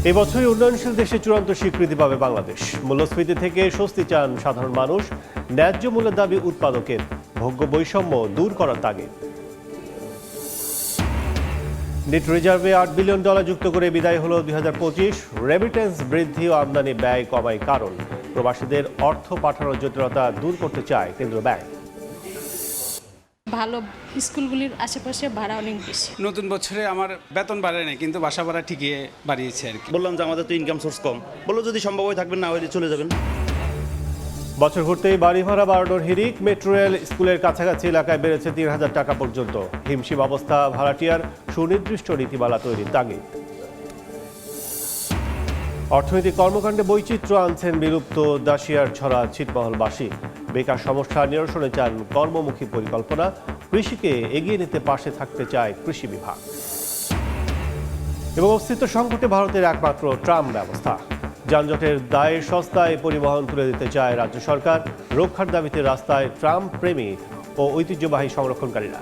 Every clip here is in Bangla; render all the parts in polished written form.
এই বছরই উন্নয়নশীল দেশে চূড়ান্ত স্বীকৃতি পাবে বাংলাদেশ। মূল্যস্ফীতি থেকে স্বস্তি চান সাধারণ মানুষ। ন্যায্য মূল্যের দাবি উৎপাদকের। ভোগ্য বৈষম্য দূর করার তাগিদ। নেট রিজার্ভে $8 বিলিয়ন যুক্ত করে বিদায় হলো 2025। রেমিটেন্স বৃদ্ধি ও আমদানি ব্যয় কমায় কারণ। প্রবাসীদের অর্থ পাঠানোর জটিলতা দূর করতে চায় কেন্দ্রীয় ব্যাংক। ভালো স্কুলগুলির আশেপাশে ভাড়া অনেক বেশি। নতুন বছরে আমার বেতন বাড়ে নাই, কিন্তু বাসা ভাড়া ঠিকই বাড়িয়েছে আর কি। বললাম যে আমাদের তো ইনকাম সোর্স কম, বললো যদি সম্ভব হয় থাকবেন, না হলে চলে যাবেন। বছর ঘুরতেই বাড়ি ভাড়া বাড়ানোর হিড়িক। মেট্রো রেল স্কুলের কাছাকাছি এলাকায় বেড়েছে 3,000 টাকা পর্যন্ত। হিমশিম অবস্থা ভাড়াটিয়ার। সুনির্দিষ্ট নীতিমালা তৈরির তাগিদ। অর্থনৈতিক কর্মকাণ্ডে বৈচিত্র্য আনছেন বিলুপ্ত দাসিয়ার ছড়া ছিটমহলবাসী। বেকার সমস্যা নিরসনে চান কর্মমুখী পরিকল্পনা। কৃষিকে এগিয়ে নিতে পাশে থাকতে চায় কৃষি বিভাগ। এবং অস্তিত্ব সংকটে ভারতের একমাত্র ট্রাম ব্যবস্থা। যানজটের দায়ে সস্তায় পরিবহন তুলে দিতে চায় রাজ্য সরকার। রক্ষার দাবিতে রাস্তায় ট্রাম প্রেমী ও ঐতিহ্যবাহী সংরক্ষণকারীরা।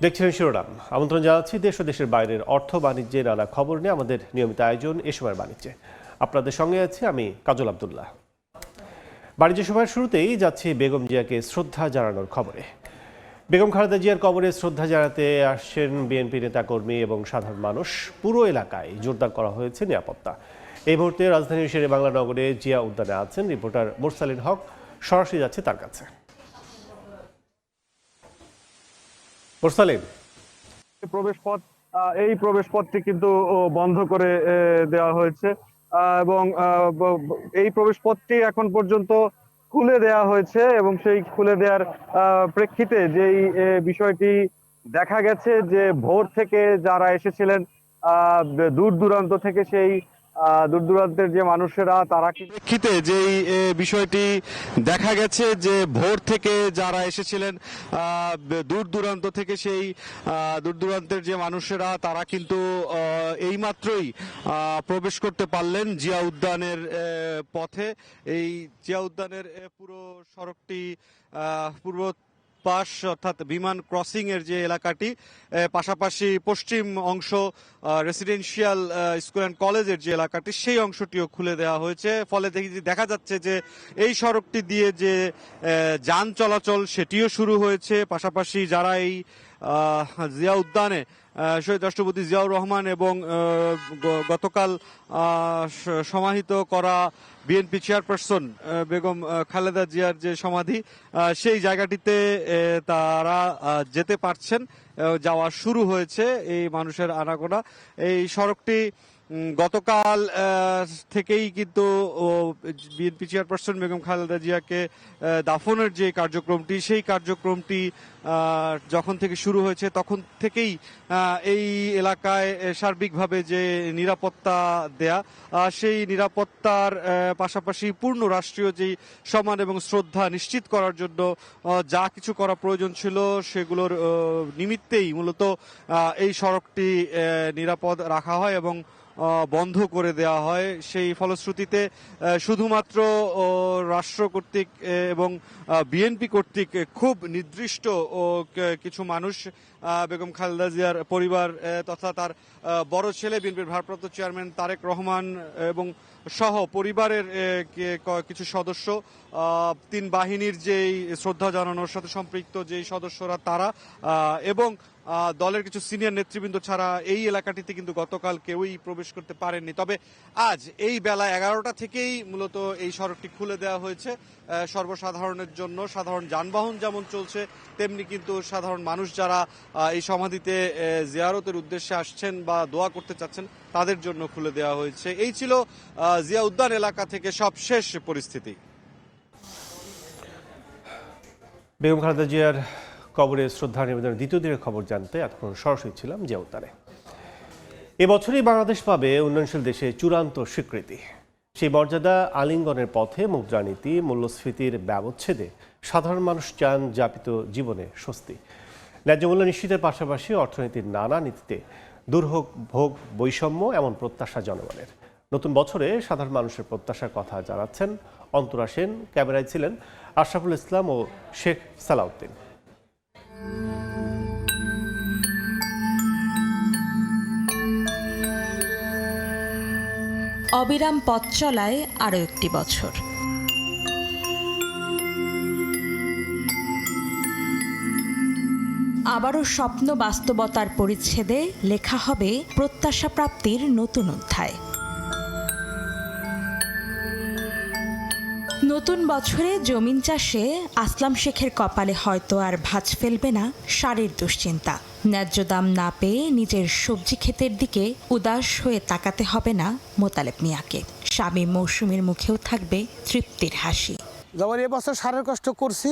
দেখছেন শিরোনাম। আমন্ত্রণ জানাচ্ছি দেশ ও দেশের বাইরের অর্থ বাণিজ্যের নানা খবর নিয়ে আমাদের নিয়মিত আয়োজন এ সময়ের বাণিজ্যে। আপনাদের সঙ্গে আছি আমি কাজল আব্দুল্লাহ। বাণিজ্য সময়ের শুরুতেই যাচ্ছি বেগম জিয়াকে শ্রদ্ধা জানানোর খবরে। বেগম খালেদা জিয়ার কবরে শ্রদ্ধা জানাতে আসছেন বিএনপি নেতাকর্মী এবং সাধারণ মানুষ। পুরো এলাকায় জোরদার করা হয়েছে নিরাপত্তা। এই মুহূর্তে রাজধানীর শেরে বাংলা নগরে জিয়া উদ্যানে আছেন রিপোর্টার মুরসালিন হক। সরাসরি যাচ্ছে তার কাছে। মুরসালিন, এই প্রবেশ পথটি কিন্তু বন্ধ করে দেওয়া হয়েছে এবং এই প্রবেশ পথটি এখন পর্যন্ত খুলে দেওয়া হয়েছে এবং সেই খুলে দেওয়ার প্রেক্ষিতে যেই বিষয়টি দেখা গেছে যে ভোর থেকে যারা এসেছিলেন দূর দূরান্ত থেকে, সেই দূর দূরান্তের যে মানুষেরা তারা প্রেক্ষিতে যেই বিষয়টি দেখা গেছে যে ভোর থেকে যারা এসেছিলেন দূর দূরান্ত থেকে, সেই দূর দূরান্তের যে মানুষেরা তারা কিন্তু এইমাত্রই প্রবেশ করতে পারলেন জিয়া উদ্যানের পথে। এই জিয়া উদ্যানের পুরো সড়কটি পূর্ব পাশ অর্থাৎ বিমান ক্রসিং এর যে এলাকাটি, পাশাপাশি পশ্চিম অংশ রেসিডেন্সিয়াল স্কুল অ্যান্ড কলেজের যে এলাকাটি, সেই অংশটিও খুলে দেওয়া হয়েছে। ফলে দেখা যাচ্ছে যে এই সড়কটি দিয়ে যে যান চলাচল সেটিও শুরু হয়েছে। পাশাপাশি যারা এই জিয়া উদ্যানে শহীদ রাষ্ট্রপতি জিয়াউর রহমান এবং গতকাল সমাহিত করা বিএনপি চেয়ারপারসন বেগম খালেদা জিয়ার যে সমাধি, সেই জায়গাটিতে তারা যেতে পারছেন, যাওয়া শুরু হয়েছে এই মানুষের আনাগোনা। এই সড়কটি গতকাল থেকেই কিন্তু বিএনপি চেয়ারপারসন বেগম খালেদা জিয়াকে দাফনের যে কার্যক্রমটি, সেই কার্যক্রমটি যখন থেকে শুরু হয়েছে তখন থেকেই এই এলাকায় সার্বিকভাবে যে নিরাপত্তা দেয়া, সেই নিরাপত্তার পাশাপাশি পূর্ণ রাষ্ট্রীয় যেই সম্মান এবং শ্রদ্ধা নিশ্চিত করার জন্য যা কিছু করা প্রয়োজন ছিল সেগুলোর নিমিত্তেই মূলত এই সড়কটি নিরাপদ রাখা হয় এবং বন্ধ করে দেওয়া হয়। সেই ফলশ্রুতিতে শুধুমাত্র রাষ্ট্র কর্তৃক এবং বিএনপি কর্তৃক খুব নির্দিষ্ট কিছু মানুষ, বেগম খালেদা জিয়ার পরিবার তথা তার বড় ছেলে বিএনপির ভারপ্রাপ্ত চেয়ারম্যান তারেক রহমান এবং সহ পরিবারের কিছু সদস্য, তিন বাহিনীর যেই শ্রদ্ধা জানানোর সাথে সম্পৃক্ত যেই সদস্যরা তারা এবং দলের কিছু সিনিয়র নেতৃবৃন্দ ছাড়া এই এলাকাটিতে কিন্তু গতকাল কেউই প্রবেশ করতে পারেননি। তবে আজ এই বেলা 11টা থেকেই মূলত এই সড়কটি খুলে দেওয়া হয়েছে সর্বসাধারণের জন্য। সাধারণ যানবাহন যেমন চলছে, তেমনি কিন্তু সাধারণ মানুষ যারা এই সমাধিতে জিয়ারতের উদ্দেশ্যে আসছেন বা দোয়া করতে চাচ্ছেন তাদের জন্য খুলে দেওয়া হয়েছে। এই ছিল জিয়া উদ্যান এলাকা থেকে সবশেষ পরিস্থিতি। বেগম খালেদা জিয়ার কবরে শ্রদ্ধা নিবেদনের দ্বিতীয় দিনের খবর জানতে এতক্ষণ সরাসরি ছিলাম জিয়া উদ্যানে। এবছরই বাংলাদেশ পাবে উন্নয়নশীল দেশে চূড়ান্ত স্বীকৃতি। সেই মর্যাদা আলিঙ্গনের পথে মুদ্রানীতি, মূল্যস্ফীতির ব্যবচ্ছেদে সাধারণ মানুষ চান যাপিত জীবনে স্বস্তি। ন্যায্য মূল্য নিশ্চিতের পাশাপাশি অর্থনীতির নানা নীতিতে দূর হোক ভোগ বৈষম্য, এমন প্রত্যাশা জনগণের। নতুন বছরে সাধারণ মানুষের প্রত্যাশার কথা জানাচ্ছেন অন্তরা সেন। ক্যামেরায় ছিলেন আশরাফুল ইসলাম ও শেখ সালাউদ্দিন। অবিরাম পথ চলায় আরও একটি বছর। আবারও স্বপ্ন বাস্তবতার পরিচ্ছেদে লেখা হবে প্রত্যাশা প্রাপ্তির নতুন অধ্যায়। নতুন বছরে জমিন চাষে আসলাম শেখের কপালে হয়তো আর ভাঁজ ফেলবে না সারের দুশ্চিন্তা। ন্যায্য দাম না পেয়ে নিজের সবজি ক্ষেতের দিকে উদাস হয়ে তাকাতে হবে না মোতালেব মিয়াকে। স্বামী মৌসুমীর মুখেও থাকবে তৃপ্তির হাসি। যেমন এবছর সারের কষ্ট করছি,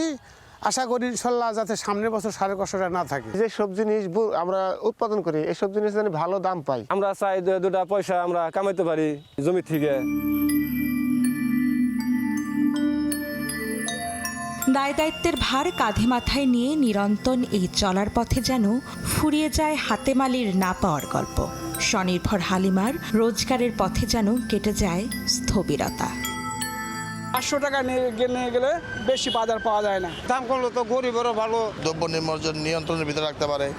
আশা করি ইনশাল্লাহ যাতে সামনের বছর সারের কষ্টটা না থাকে। যে সব জিনিস আমরা উৎপাদন করি এসব জিনিস যেন ভালো দাম পাই। আমরা চাই দুটা পয়সা আমরা কামাইতে পারি জমি থেকে। দায় দায়িত্বের ভার কাঁধে মাথায় নিয়ে নিরন্তন এই চলার পথে যেন ফুরিয়ে যায় হাতেমালির না পাওয়ার গল্প। স্বনির্ভর হালিমার রোজগারের পথে যেন কেটে যায় স্থবিরতা। 500 টাকা নিয়ে গেলে বেশি বাজার পাওয়া যায় না। দাম করলে তো গরিবেরও ভালো। দ্রব্য নির্মার্জন নিয়ন্ত্রণের ভিতরে রাখতে পারে।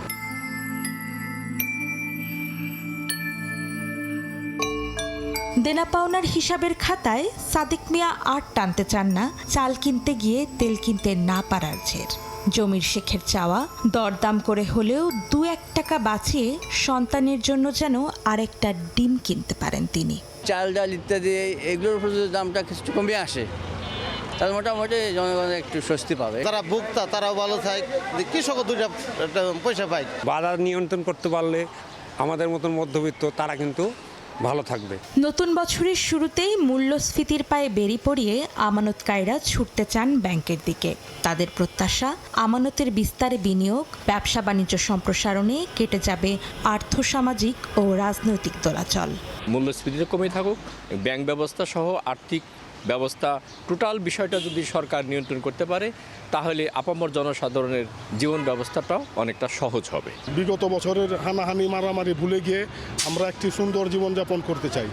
দেনা পাওনার হিসাবের খাতায় সাদিক মিয়া আর টানতে চান না চাল কিনতে গিয়ে তেল কিনতে না পারার জের। জমির শেখের চাওয়া দরদাম করে হলেও 2-1 টাকা বাঁচিয়ে সন্তানের জন্য যেন আরেকটা ডিম কিনতে পারেন তিনি। চাল ডাল ইত্যাদি এগুলোর উপর যদি দামটা কিছু কমে আসে তাহলে মোটামুটি জনগণ একটু স্বস্তি পাবে। তারা ভোক্তা তারাও ভালো থাকে, কৃষকও দুইটা পয়সা পায়। বাজার নিয়ন্ত্রণ করতে পারলে আমাদের মতন মধ্যবিত্ত তারা কিন্তু ভালো থাকবে। নতুন বছরের শুরুতেই মূল্যস্ফীতির পায়ে বেরি পড়িয়ে আমানতকারীরা ছুটতে চান ব্যাংকের দিকে। তাদের প্রত্যাশা আমানতের বিস্তারে বিনিয়োগ, ব্যবসা বাণিজ্য সম্প্রসারণে কেটে যাবে আর্থসামাজিক ও রাজনৈতিক দোলাচল। মূল্যস্ফীতিটা কমে থাকুক, ব্যাংক ব্যবস্থা সহ আর্থিক ব্যবস্থা টোটাল বিষয়টা যদি সরকার নিয়ন্ত্রণ করতে পারে তাহলে আপামর জনসাধারণের জীবন ব্যবস্থাটাও অনেকটা সহজ হবে। বিগত বছরের হানাহানি মারামারি ভুলে গিয়ে আমরা একটি সুন্দর জীবনযাপন করতে চাই।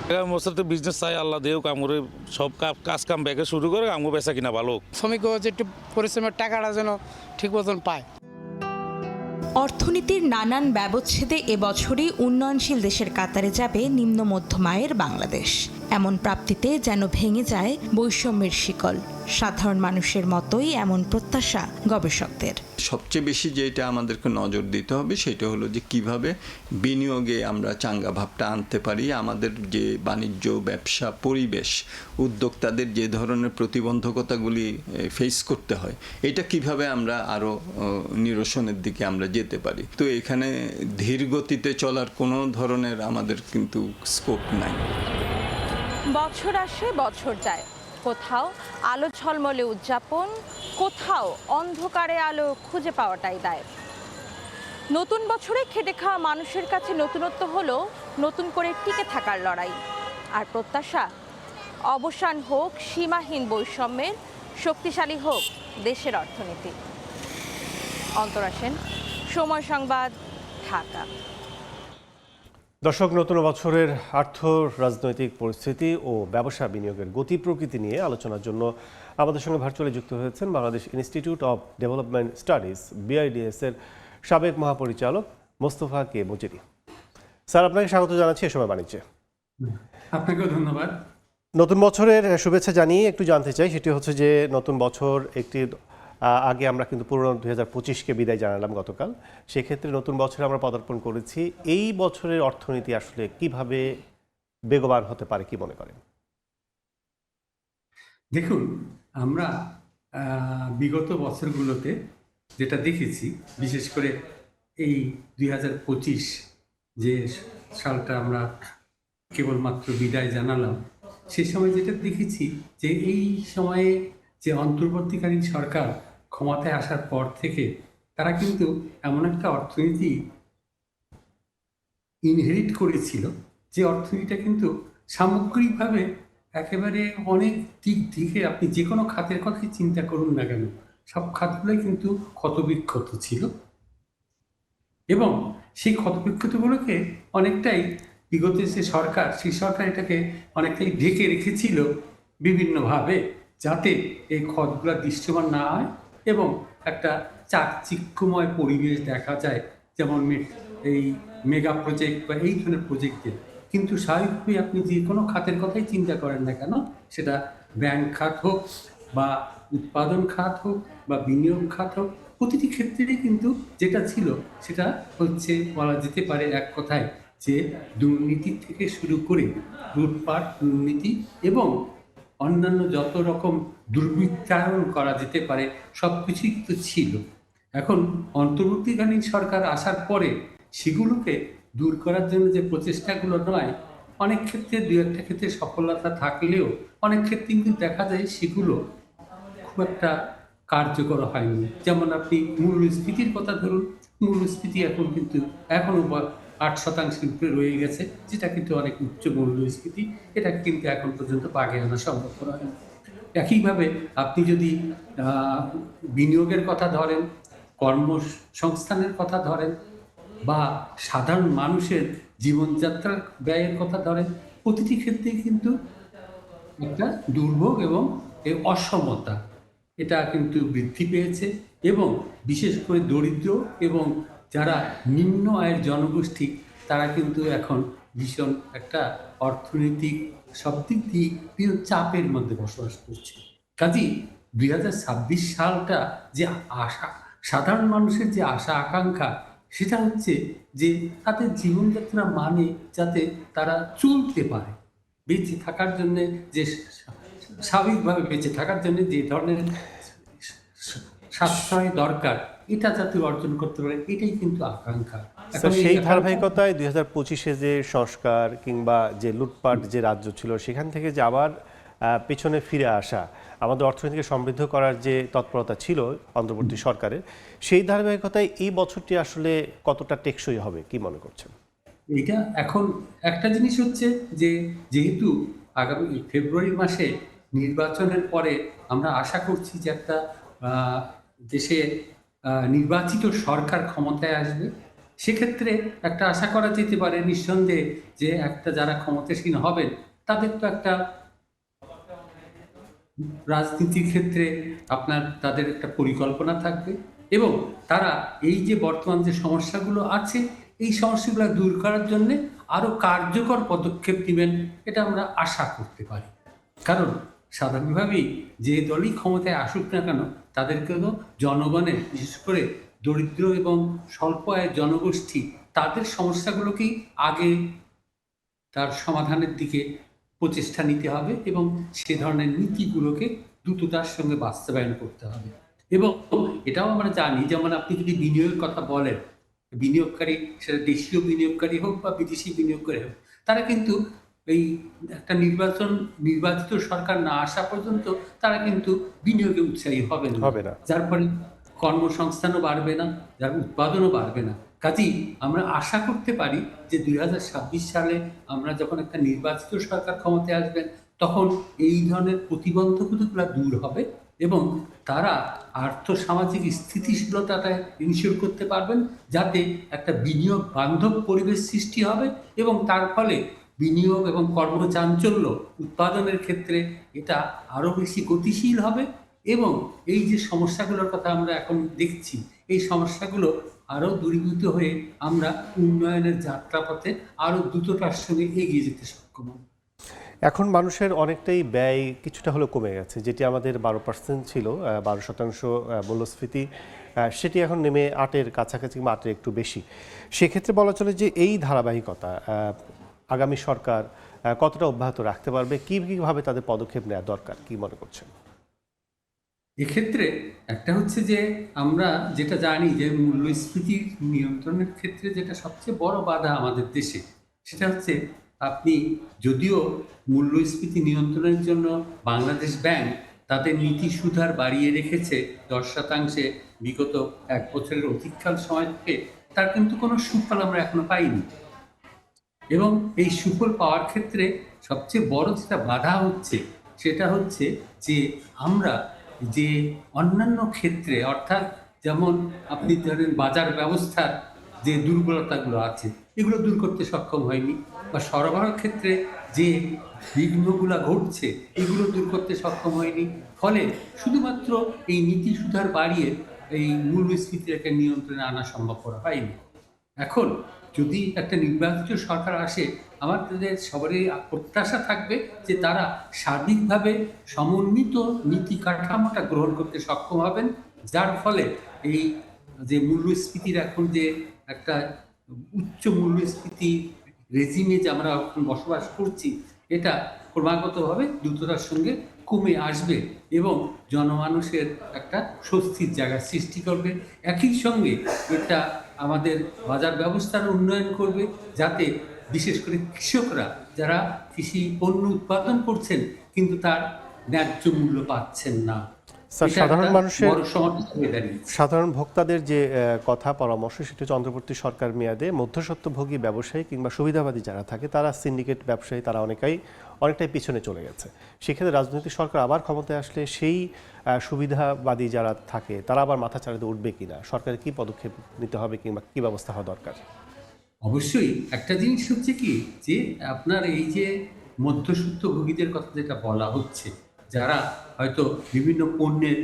বিজনেস চাই আল্লাহ দেও কামড়ে সব কাজ কাম ব্যাগে শুরু করে আমগো বেচা কিনা ভালো। শ্রমিকও যে একটু পরিশ্রমের টাকাটা যেন ঠিক মতন পায়। অর্থনীতির নানান ব্যবচ্ছেদে এবছরই উন্নয়নশীল দেশের কাতারে যাবে নিম্ন মধ্যম আয়ের বাংলাদেশ। এমন প্রাপ্তিতে যেন ভেঙে যায় বৈষম্যের শিকল। সাধারণ মানুষের মতোই এমন প্রত্যাশা গবেষকদের। সবচেয়ে বেশি যেটা আমাদেরকে নজর দিতে হবে সেটা হলো যে কিভাবে বিনিয়োগে আমরা চাঙ্গা ভাবটা আনতে পারি। আমাদের যে বাণিজ্য ব্যবসা পরিবেশ উদ্যোক্তাদের যে ধরনের প্রতিবন্ধকতাগুলি ফেস করতে হয় এটা কিভাবে আমরা আরও নিরসনের দিকে আমরা যেতে পারি। তো এখানে ধীর গতিতে চলার কোনো ধরনের আমাদের কিন্তু স্কোপ নাই। বছর আসে বছর যায়, কোথাও আলো ঝলমলে উদযাপন, কোথাও অন্ধকারে আলো খুঁজে পাওয়াটাই দায়। নতুন বছরে খেটে খাওয়া মানুষের কাছে নতুনত্ব হলো নতুন করে টিকে থাকার লড়াই। আর প্রত্যাশা অবসান হোক সীমাহীন বৈষম্যের, শক্তিশালী হোক দেশের অর্থনীতি। অন্তরা সেন, সময় সংবাদ, ঢাকা। দর্শক, নতুন বছরের আর্থ রাজনৈতিক পরিস্থিতি ও ব্যবসা বিনিয়োগের গতি প্রকৃতি নিয়ে আলোচনার জন্য আমাদের সঙ্গে ভার্চুয়ালি যুক্ত হয়েছেন Bangladesh institute of development studies BIDS এর সাবেক মহাপরিচালক মোস্তফা কে মজিরি। স্যার, আপনাকে স্বাগত জানাচ্ছি এ সময় বাণিজ্যে। আপনাকেও ধন্যবাদ। নতুন বছরের শুভেচ্ছা জানিয়ে একটু জানতে চাই, সেটি হচ্ছে যে নতুন বছর একটি আগে আমরা কিন্তু পুরনো 2025কে বিদায় জানালাম গতকাল। সেক্ষেত্রে নতুন বছরে আমরা পদার্পণ করেছি। এই বছরের অর্থনীতি আসলে কিভাবে বেগবান হতে পারে, কি মনে করেন? দেখুন, আমরা বিগত বছরগুলোতে যেটা দেখেছি, বিশেষ করে এই 2025 যে সালটা আমরা কেবলমাত্র বিদায় জানালাম, সে সময় যেটা দেখেছি যে এই সময়ে যে অন্তর্বর্তীকালীন সরকার ক্ষমতায় আসার পর থেকে তারা কিন্তু এমন একটা অর্থনীতি ইনহেরিট করেছিল যে অর্থনীতিটা কিন্তু সামগ্রিকভাবে একেবারে অনেক দিক থেকে আপনি যে কোনো খাতের কথাই চিন্তা করুন না কেন, সব খাতগুলোই কিন্তু ক্ষতবিক্ষত ছিল এবং সেই ক্ষতবিক্ষতগুলোকে অনেকটাই বিগত যে সরকার, সেই সরকার এটাকে অনেকটাই ঢেকে রেখেছিল বিভিন্নভাবে। যাতে এই ক্ষতগুলো দৃশ্যমান না হয় এবং একটা চাকচিক্যময় পরিবেশ দেখা যায়, যেমন এই মেগা প্রজেক্ট বা এই ধরনের প্রজেক্টে। কিন্তু স্বাভাবিকভাবেই আপনি যে কোনো খাতের কথাই চিন্তা করেন না কেন, সেটা ব্যাংক খাত হোক বা উৎপাদন খাত হোক বা বিনিয়োগ খাত হোক, প্রতিটি ক্ষেত্রেই কিন্তু যেটা ছিল সেটা হচ্ছে বলা যেতে পারে এক কথায় যে দুর্নীতি থেকে শুরু করে লুটপাট, দুর্নীতি এবং অন্যান্য যত রকম দুর্বৃত্তায়ন করা যেতে পারে সব কিছুই কিন্তু ছিল। এখন অন্তর্বর্তীকালীন সরকার আসার পরে সেগুলোকে দূর করার জন্য যে প্রচেষ্টাগুলো নয়, অনেক ক্ষেত্রে দু একটা ক্ষেত্রে সফলতা থাকলেও অনেক ক্ষেত্রে কিন্তু দেখা যায় সেগুলো খুব একটা কার্যকর হয়নি। যেমন আপনি মূল্যস্ফীতির কথা ধরুন, মূল্যস্ফীতি এখন কিন্তু এখনও 8% উপরে রয়ে গেছে, যেটা কিন্তু অনেক উচ্চ মূল্যস্ফীতি। এটা কিন্তু এখন পর্যন্ত বাগে আনা সম্ভব হয়নি। একইভাবে আপনি যদি বিনিয়োগের কথা ধরেন, কর্মসংস্থানের কথা ধরেন বা সাধারণ মানুষের জীবনযাত্রার ব্যয়ের কথা ধরেন, প্রতিটি ক্ষেত্রেই কিন্তু একটা দুর্ভোগ এবং এই অসমতা এটা কিন্তু বৃদ্ধি পেয়েছে এবং বিশেষ করে দরিদ্র এবং যারা নিম্ন আয়ের জনগোষ্ঠী তারা কিন্তু এখন ভীষণ একটা অর্থনৈতিক সব দিক দিয়ে চাপের মধ্যে বসবাস করছে। কাজেই 2026 সালটা যে আশা, সাধারণ মানুষের যে আশা আকাঙ্ক্ষা, সেটা হচ্ছে যে তাদের জীবনযাত্রা মানে যাতে তারা চলতে পারে, বেঁচে থাকার জন্যে যে স্বাভাবিকভাবে বেঁচে থাকার জন্য যে ধরনের সাশ্রয় দরকার এটা যাতে অর্জন করতে পারে, এটাই কিন্তু আকাঙ্ক্ষা। সেই ধারাবাহিকতায় 2025-এ যে সংস্কার কিংবা যে লুটপাট যে রাজ্য ছিল সেখান থেকে যে আবার পেছনে ফিরে আসা, আমাদের অর্থনীতিকে সমৃদ্ধ করার যে তৎপরতা ছিল অন্তর্বর্তী সরকারের, সেই ধারাবাহিকতায় এই বছরটি আসলে কতটা টেকসই হবে কি মনে করছেন? এটা এখন একটা জিনিস হচ্ছে যে যেহেতু আগামী ফেব্রুয়ারি মাসে নির্বাচনের পরে আমরা আশা করছি যে একটা দেশে নির্বাচিত সরকার ক্ষমতায় আসবে, সেক্ষেত্রে একটা আশা করা যেতে পারে নিঃসন্দেহে যে একটা যারা ক্ষমতাসীন হবেন তাদের তো একটা রাজনীতির ক্ষেত্রে তাদের একটা পরিকল্পনা থাকবে এবং তারা এই যে বর্তমান যে সমস্যাগুলো আছে এই সমস্যাগুলো দূর করার জন্য আরও কার্যকর পদক্ষেপ নেবেন, এটা আমরা আশা করতে পারি। কারণ স্বাভাবিকভাবেই যে দলই ক্ষমতায় আসুক না কেন তাদেরকেও জনগণের, বিশেষ করে দরিদ্র এবং স্বল্প আয়ের জনগোষ্ঠী, তাদের সমস্যাগুলোকেই আগে তার সমাধানের দিকে প্রচেষ্টা নিতে হবে এবং সে ধরনের নীতিগুলোকে দ্রুততার সঙ্গে বাস্তবায়ন করতে হবে। এবং এটাও আমরা জানি, যেমন আপনি যদি বিনিয়োগের কথা বলেন, বিনিয়োগকারী সেটা দেশীয় বিনিয়োগকারী হোক বা বিদেশি বিনিয়োগকারী হোক, তারা কিন্তু এই একটা নির্বাচিত সরকার না আসা পর্যন্ত তারা কিন্তু বিনিয়োগে উৎসাহী হবে না, যার ফলে কর্মসংস্থানও বাড়বে না, যার উৎপাদনও বাড়বে না। কাজেই আমরা আশা করতে পারি যে 2026 সালে আমরা যখন একটা নির্বাচিত সরকার ক্ষমতায় আসবেন তখন এই ধরনের প্রতিবন্ধকতাগুলো দূর হবে এবং তারা আর্থসামাজিক স্থিতিশীলতাটা ইনশিওর করতে পারবেন, যাতে একটা বিনিয়োগ বান্ধব পরিবেশ সৃষ্টি হবে এবং তার ফলে বিনিয়োগ এবং কর্মচাঞ্চল্য উৎপাদনের ক্ষেত্রে এটা আরও বেশি গতিশীল হবে এবং এই যে সমস্যাগুলোর কথা আমরা এখন দেখছি এই সমস্যাগুলো আরও দূরীভূত হয়ে আমরা উন্নয়নের যাত্রাপথে আরও দ্রুততার সঙ্গে এগিয়ে যেতে সক্ষম হব। এখন মানুষের অনেকটাই ব্যয় কিছুটা হলেও কমে গেছে, যেটি আমাদের 12% ছিল, 12% মূল্যস্ফীতি, সেটি এখন নেমে 8-এর কাছাকাছি বা 8-এর একটু বেশি। সেক্ষেত্রে বলা চলে যে এই ধারাবাহিকতা আগামী সরকার কতটা অব্যাহত রাখতে পারবে, কীভাবে তাদের পদক্ষেপ নেওয়া দরকার কি মনে করছেন? এক্ষেত্রে একটা হচ্ছে যে আমরা যেটা জানি যে মূল্যস্ফীতির নিয়ন্ত্রণের ক্ষেত্রে যেটা সবচেয়ে বড় বাধা আমাদের দেশে, সেটা হচ্ছে আপনি যদিও মূল্যস্ফীতি নিয়ন্ত্রণের জন্য বাংলাদেশ ব্যাংক তাদের নীতি সুদহার বাড়িয়ে রেখেছে 10% বিগত 1 বছরের অধিককাল সময় থেকে, তার কিন্তু কোনো সুফল আমরা এখনো পাইনি এবং এই সুফল পাওয়ার ক্ষেত্রে সবচেয়ে বড় যেটা বাধা হচ্ছে সেটা হচ্ছে যে আমরা যে অন্যান্য ক্ষেত্রে, অর্থাৎ যেমন আপনি ধরেন বাজার ব্যবস্থার যে দুর্বলতাগুলো আছে এগুলো দূর করতে সক্ষম হয়নি, বা সরবরাহ ক্ষেত্রে যে বিঘ্নগুলো ঘটছে এগুলো দূর করতে সক্ষম হয়নি। ফলে শুধুমাত্র এই নীতি সুধার বাড়িয়ে এই মূল্যস্ফীতির একটা নিয়ন্ত্রণে আনা সম্ভব করা হয়নি। এখন যদি একটা নির্বাচিত সরকার আসে, আমাদের সবারই প্রত্যাশা থাকবে যে তারা সার্বিকভাবে সমন্বিত নীতি কাঠামোটা গ্রহণ করতে সক্ষম হবেন, যার ফলে এই যে মূল্যস্ফীতির এখন যে একটা উচ্চ মূল্যস্ফীতি রেজিমে যে আমরা এখন বসবাস করছি, এটা ক্রমাগতভাবে দ্রুততার সঙ্গে কমে আসবে এবং জনমানুষের একটা স্বস্তির জায়গা সৃষ্টি করবে। একই সঙ্গে এটা আমাদের বাজার ব্যবস্থার উন্নয়ন করবে, যাতে বিশেষ করে কৃষকরা যারা কৃষি পণ্য উৎপাদন করছেন কিন্তু তার ন্যায্য মূল্য পাচ্ছেন না, স্যার, সাধারণ ভোক্তাদের যে কথা পরামর্শ, সেটা হচ্ছে অন্তর্বর্তী সরকার মেয়াদে মধ্যস্বত্বভোগী ব্যবসায়ী কিংবা সুবিধাবাদী যারা থাকে, তারা সিন্ডিকেট ব্যবসায়ী, তারা অনেকটাই পিছনে চলে গেছে। সেক্ষেত্রে রাজনৈতিক সরকার আবার ক্ষমতায় আসলে সেই সুবিধাবাদী যারা থাকে তারা আবার মাথা চাড়াতে উঠবে কিনা, সরকারের কি পদক্ষেপ নিতে হবে কিংবা কি ব্যবস্থা হওয়া দরকার? অবশ্যই একটা জিনিস হচ্ছে কি, যে আপনার এই যে মধ্যস্বত্বভোগীদের কথা যেটা বলা হচ্ছে, যারা হয়তো বিভিন্ন পণ্যের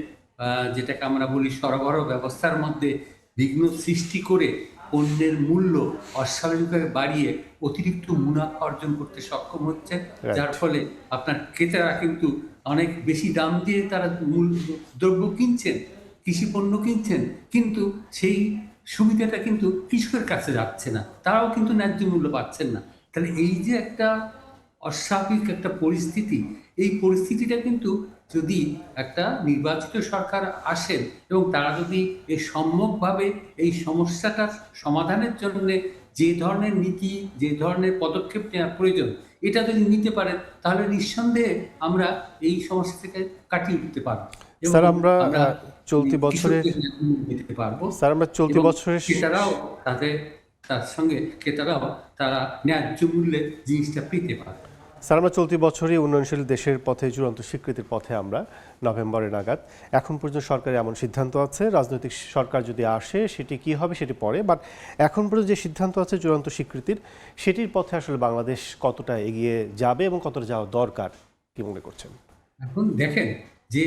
যেটাকে আমরা বলি সরবরাহ ব্যবস্থার মধ্যে বিঘ্ন সৃষ্টি করে পণ্যের মূল্য অস্বাভাবিকভাবে বাড়িয়ে অতিরিক্ত মুনাফা অর্জন করতে সক্ষম হচ্ছে, যার ফলে আপনার ক্রেতারা কিন্তু অনেক বেশি দাম দিয়ে তারা মূল দ্রব্য কিনছেন, কৃষি পণ্য কিনছেন, কিন্তু সেই সুবিধাটা কিন্তু কৃষকের কাছে যাচ্ছে না, তারাও কিন্তু ন্যায্য মূল্য পাচ্ছেন না। তাহলে এই যে একটা অস্বাভাবিক একটা পরিস্থিতি, এই পরিস্থিতিটা কিন্তু যদি একটা নির্বাচিত সরকার আসেন এবং তারা যদি এই সম্যকভাবে এই সমস্যাটার সমাধানের জন্য যে ধরনের নীতি, যে ধরনের পদক্ষেপ নেওয়ার প্রয়োজন, এটা যদি নিতে পারেন, তাহলে নিঃসন্দেহে আমরা এই সমস্যা থেকে কাটিয়ে উঠতে পারবো। স্যার, আমরা চলতি বছরে ক্রেতারাও তার সঙ্গে ক্রেতারাও তারা ন্যায্য মূল্যে জিনিসটা পেতে পারে। স্যার, আমরা চলতি বছরই উন্নয়নশীল দেশের পথে চূড়ান্ত স্বীকৃতির পথে আমরা নভেম্বরে নাগাদ। এখন পর্যন্ত সরকারের এমন সিদ্ধান্ত আছে, রাজনৈতিক সরকার যদি আসে সেটি কি হবে সেটি পরে, বাট এখন পর্যন্ত যে সিদ্ধান্ত আছে চূড়ান্ত স্বীকৃতির, সেটির পথে আসলে বাংলাদেশ কতটা এগিয়ে যাবে এবং কতটা যাওয়া দরকার, কি মনে করছেন? এখন দেখেন যে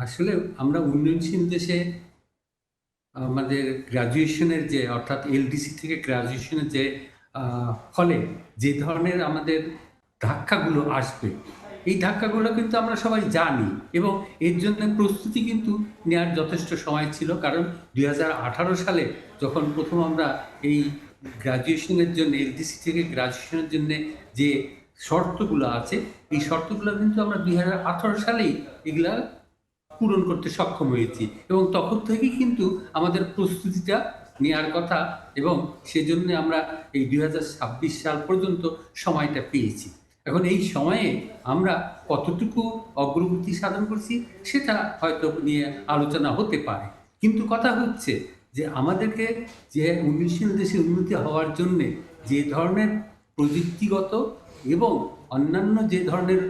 আসলে আমরা উন্নয়নশীল দেশে আমাদের গ্রাজুয়েশনের যে, অর্থাৎ এলডিসি থেকে গ্রাজুয়েশনের যে ফলে যে ধরনের আমাদের ধাক্কাগুলো আসবে, এই ধাক্কাগুলো কিন্তু আমরা সবাই জানি এবং এর জন্য প্রস্তুতি কিন্তু নেওয়ার যথেষ্ট সময় ছিল। কারণ 2018 সালে যখন প্রথম আমরা এই গ্রাজুয়েশনের জন্য, এলডিসি থেকে গ্রাজুয়েশনের জন্য যে শর্তগুলো আছে, এই শর্তগুলো কিন্তু আমরা 2018 সালেই এগুলা পূরণ করতে সক্ষম হয়েছি এবং তখন থেকেই কিন্তু আমাদের প্রস্তুতিটা নেওয়ার কথা এবং সেজন্য আমরা এই 2026 সাল পর্যন্ত সময়টা পেয়েছি। এখন এই সময়ে আমরা কতটুকু অগ্রগতি সাধন করছি সেটা হয়তো নিয়ে আলোচনা হতে পারে, কিন্তু কথা হচ্ছে যে আমাদেরকে যে উন্নয়নশীল দেশে উন্নতি হওয়ার জন্যে যে ধরনের প্রযুক্তিগত এবং অন্যান্য যে ধরনের